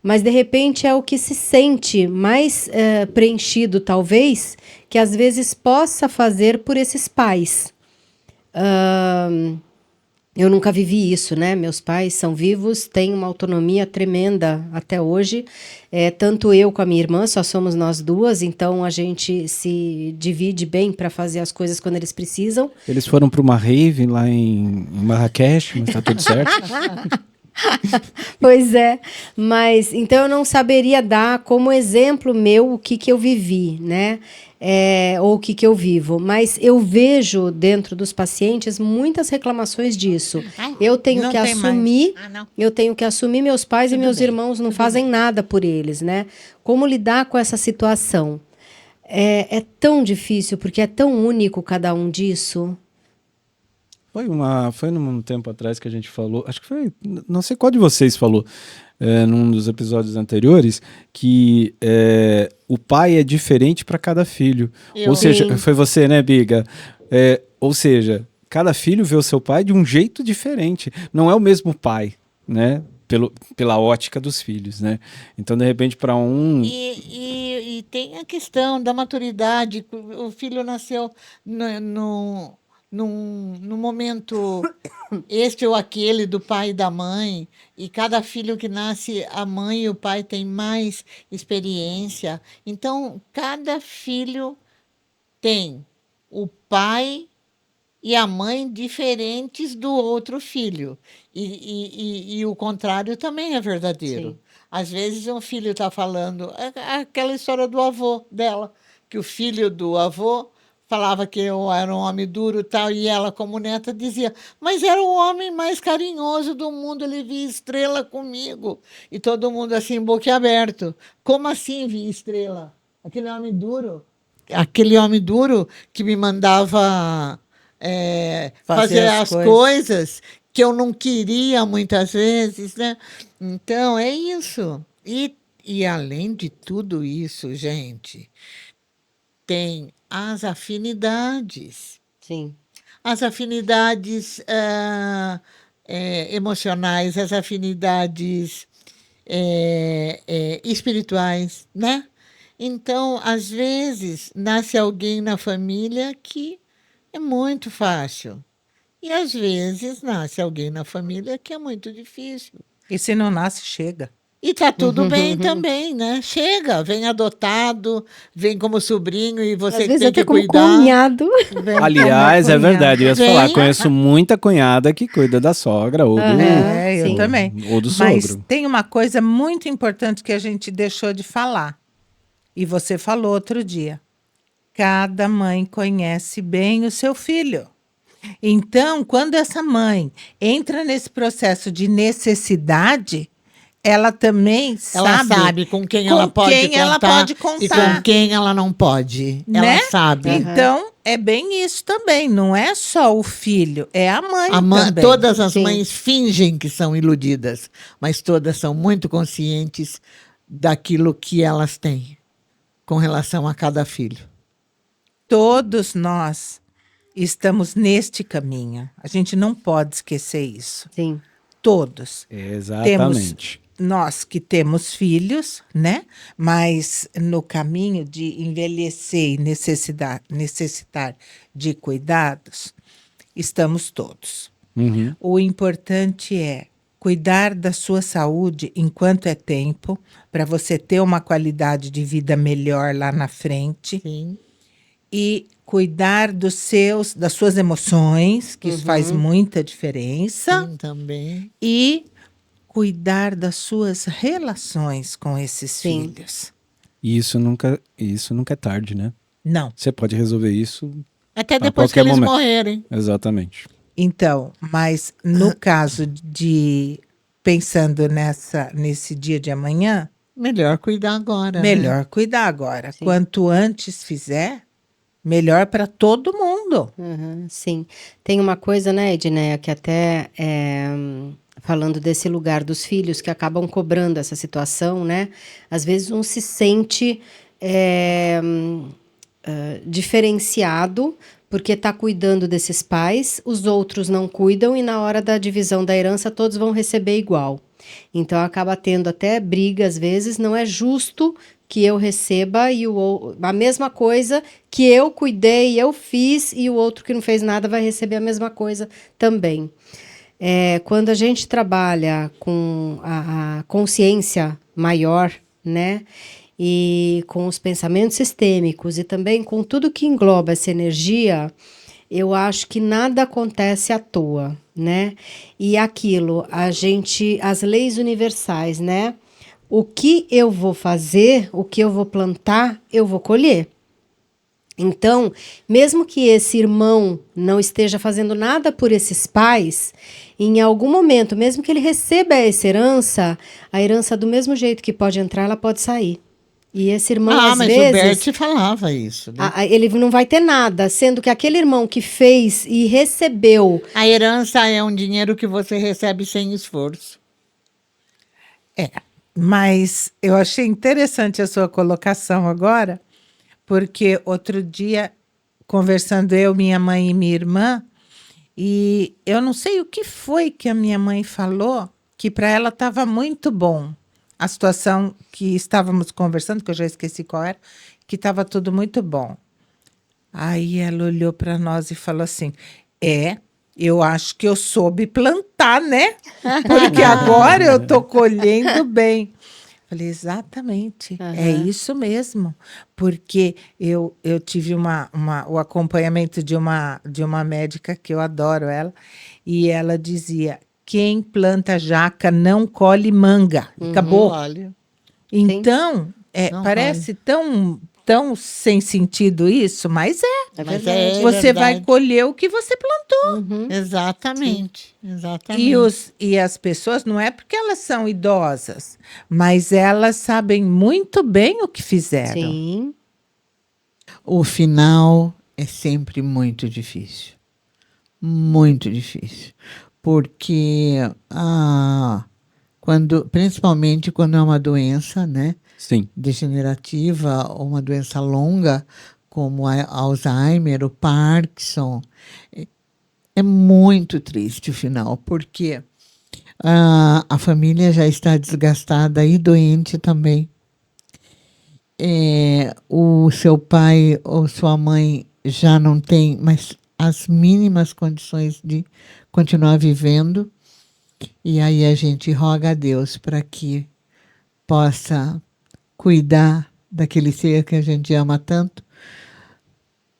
mas de repente é o que se sente mais preenchido, talvez, que às vezes possa fazer por esses pais. Eu nunca vivi isso, né? Meus pais são vivos, têm uma autonomia tremenda até hoje. Tanto eu com a minha irmã, só somos nós duas, então a gente se divide bem para fazer as coisas quando eles precisam. Eles foram para uma rave lá em Marrakech, mas tá tudo certo. Pois é, mas então eu não saberia dar como exemplo meu o que eu vivi, né? Ou o que eu vivo, mas eu vejo dentro dos pacientes muitas reclamações disso. Eu tenho Não que tem assumir, não. eu tenho que assumir meus pais e Tudo meus bem, irmãos não fazem nada por eles, né? Como lidar com essa situação? É tão difícil porque é tão único cada um disso. Foi num tempo atrás que a gente falou, acho que foi, não sei qual de vocês falou, num dos episódios anteriores, que o pai é diferente para cada filho. Ou seja, Sim. foi você, né, Biga? Ou seja, cada filho vê o seu pai de um jeito diferente. Não é o mesmo pai, né? Pela ótica dos filhos, né? Então, de repente, para um... E tem a questão da maturidade. O filho nasceu num momento este ou aquele do pai e da mãe, e cada filho que nasce, a mãe e o pai têm mais experiência. Então, cada filho tem o pai e a mãe diferentes do outro filho. E o contrário também é verdadeiro. Sim. Às vezes um filho está falando aquela história do avô dela, que o filho do avô falava que eu era um homem duro e tal, e ela, como neta, dizia, mas era o homem mais carinhoso do mundo, ele via estrela comigo. E todo mundo assim, boquiaberto. Como assim via estrela? Aquele homem duro? Aquele homem duro que me mandava fazer as coisas que eu não queria muitas vezes, né? Então, é isso. E além de tudo isso, gente, tem as afinidades. Sim. As afinidades emocionais, as afinidades espirituais, né? Então, às vezes, nasce alguém na família que é muito fácil. E, às vezes, nasce alguém na família que é muito difícil. E se não nasce, chega. E tá tudo bem também, né? Chega, vem adotado, vem como sobrinho e você Às que vezes tem até que como cuidar. cunhado. Vem Aliás, como é verdade, eu ia Vem. falar, conheço muita cunhada que cuida da sogra ou do... Eu sim. também. Ou do Mas sogro. tem uma coisa muito importante que a gente deixou de falar. E você falou outro dia. Cada mãe conhece bem o seu filho. Então, quando essa mãe entra nesse processo de necessidade, ela também Ela sabe com quem ela pode quem ela contar pode e contar. com quem ela não pode. Né? Ela sabe. Então, é bem isso também. Não é só o filho, é a mãe também. Todas as Sim. mães fingem que são iludidas, mas todas são muito conscientes daquilo que elas têm com relação a cada filho. Todos nós estamos neste caminho. A gente não pode esquecer isso. Sim. todos. Exatamente. Nós que temos filhos, né? Mas no caminho de envelhecer e necessitar de cuidados, estamos todos. Uhum. O importante é cuidar da sua saúde enquanto é tempo, para você ter uma qualidade de vida melhor lá na frente. Sim. E cuidar das suas emoções, que isso faz muita diferença. Sim, também. E cuidar das suas relações com esses filhos. E isso nunca é tarde, né? Não. Você pode resolver isso Até a depois que qualquer eles momento. morrerem. Exatamente. Então, mas no caso de pensando nesse dia de amanhã, Melhor cuidar agora. melhor cuidar agora. Sim. Quanto antes fizer, melhor para todo mundo. Uhum, sim. Tem uma coisa, né, Edneia, que até falando desse lugar dos filhos que acabam cobrando essa situação, né? Às vezes um se sente diferenciado porque está cuidando desses pais, os outros não cuidam e na hora da divisão da herança todos vão receber igual. Então acaba tendo até briga às vezes, não é justo que eu receba a mesma coisa que eu cuidei, eu fiz e o outro que não fez nada vai receber a mesma coisa também. Quando a gente trabalha com a consciência maior, né, e com os pensamentos sistêmicos e também com tudo que engloba essa energia, eu acho que nada acontece à toa, né? E aquilo, as leis universais, né? O que eu vou fazer, o que eu vou plantar, eu vou colher. Então, mesmo que esse irmão não esteja fazendo nada por esses pais, em algum momento, mesmo que ele receba essa herança, a herança do mesmo jeito que pode entrar, ela pode sair. E esse irmão, às mas vezes... o Bert falava isso, né? Ele não vai ter nada, sendo que aquele irmão que fez e recebeu... A herança é um dinheiro que você recebe sem esforço. Mas eu achei interessante a sua colocação agora, porque outro dia, conversando eu, minha mãe e minha irmã, e eu não sei o que foi que a minha mãe falou, que para ela estava muito bom. A situação que estávamos conversando, que eu já esqueci qual era, que estava tudo muito bom. Aí ela olhou para nós e falou assim, eu acho que eu soube plantar, né? Porque agora eu estou colhendo bem. Falei, exatamente, é isso mesmo. Porque eu tive o acompanhamento de uma médica, que eu adoro ela, e ela dizia, quem planta jaca não colhe manga. Acabou. Olha. Então, parece tão sem sentido isso, mas Mas é você verdade. vai colher o que você plantou. Exatamente. Exatamente. E as pessoas, não é porque elas são idosas, mas elas sabem muito bem o que fizeram. Sim. O final é sempre muito difícil. Muito difícil. Porque, principalmente quando é uma doença, né? Sim. Degenerativa ou uma doença longa, como a Alzheimer, o Parkinson, é muito triste o final, porque a família já está desgastada e doente também. O seu pai ou sua mãe já não tem mais as mínimas condições de continuar vivendo, e aí a gente roga a Deus para que possa cuidar daquele ser que a gente ama tanto,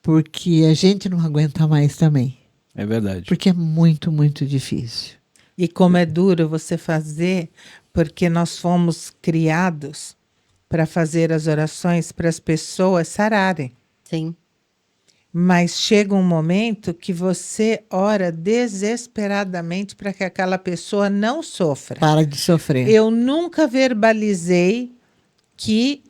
porque a gente não aguenta mais também. É verdade. Porque é muito, muito difícil. E como é duro você fazer, porque nós fomos criados para fazer as orações para as pessoas sararem. Sim. Mas chega um momento que você ora desesperadamente para que aquela pessoa não sofra. Para de sofrer. Eu nunca verbalizei que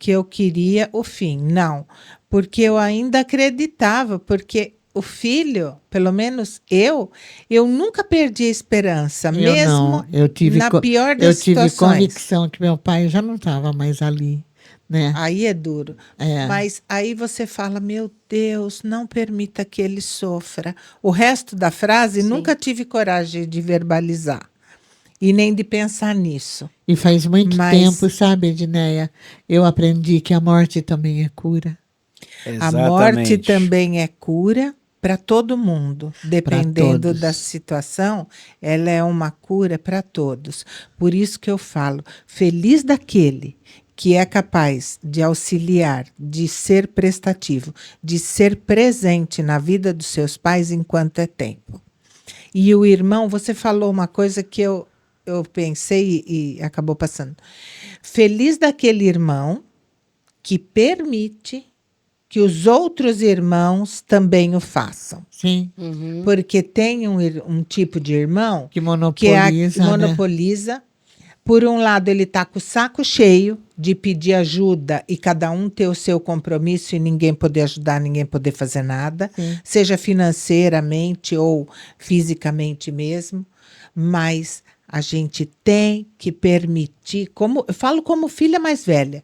eu queria o fim. Não, porque eu ainda acreditava, porque o filho, pelo menos eu nunca perdi a esperança, mesmo eu tive na pior eu das tive situações. convicção que meu pai já não estava mais ali. né? Aí é duro. É. Mas aí você fala, meu Deus, não permita que ele sofra. O resto da frase Sim. nunca tive coragem de verbalizar. E nem de pensar nisso. E faz muito Mas- tempo, sabe, Edneia? Eu aprendi que a morte também é cura. A morte também é cura para todo mundo. Dependendo todos. da situação, ela é uma cura para todos. Por isso que eu falo, feliz daquele que é capaz de auxiliar, de ser prestativo, de ser presente na vida dos seus pais enquanto é tempo. E o irmão, você falou uma coisa que eu pensei e acabou passando. Feliz daquele irmão que permite que os outros irmãos também o façam. Sim, Porque tem um tipo de irmão que que monopoliza, né? monopoliza. Por um lado, ele está com o saco cheio de pedir ajuda e cada um ter o seu compromisso e ninguém poder ajudar, ninguém poder fazer nada, Sim. seja financeiramente ou fisicamente mesmo. Mas a gente tem que permitir, eu falo como filha mais velha,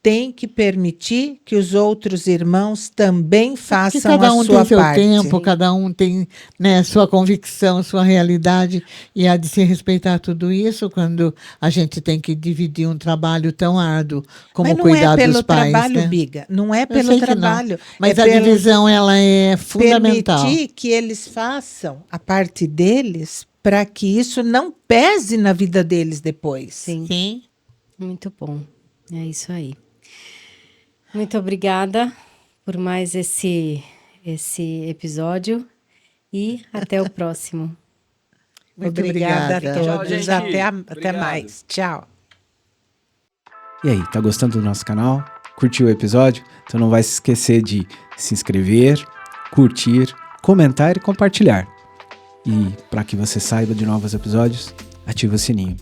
tem que permitir que os outros irmãos também Porque façam cada a um sua tem seu parte. tempo, cada um tem, né, sua convicção, sua realidade, e há de se respeitar tudo isso quando a gente tem que dividir um trabalho tão árduo como Mas não cuidar é pelo dos pais, trabalho, né? Biga. Não é Eu pelo sei que não, trabalho. mas é a pelo divisão ela é fundamental. permitir que eles façam a parte deles para que isso não pese na vida deles depois. Sim. Sim. Muito bom. É isso aí. Muito obrigada por mais esse episódio e até o próximo. Muito Obrigada a obrigada. todos. Tchau, gente. Até Obrigado. mais. Tchau. E aí, tá gostando do nosso canal? Curtiu o episódio? Então não vai se esquecer de se inscrever, curtir, comentar e compartilhar. E para que você saiba de novos episódios, ativa o sininho.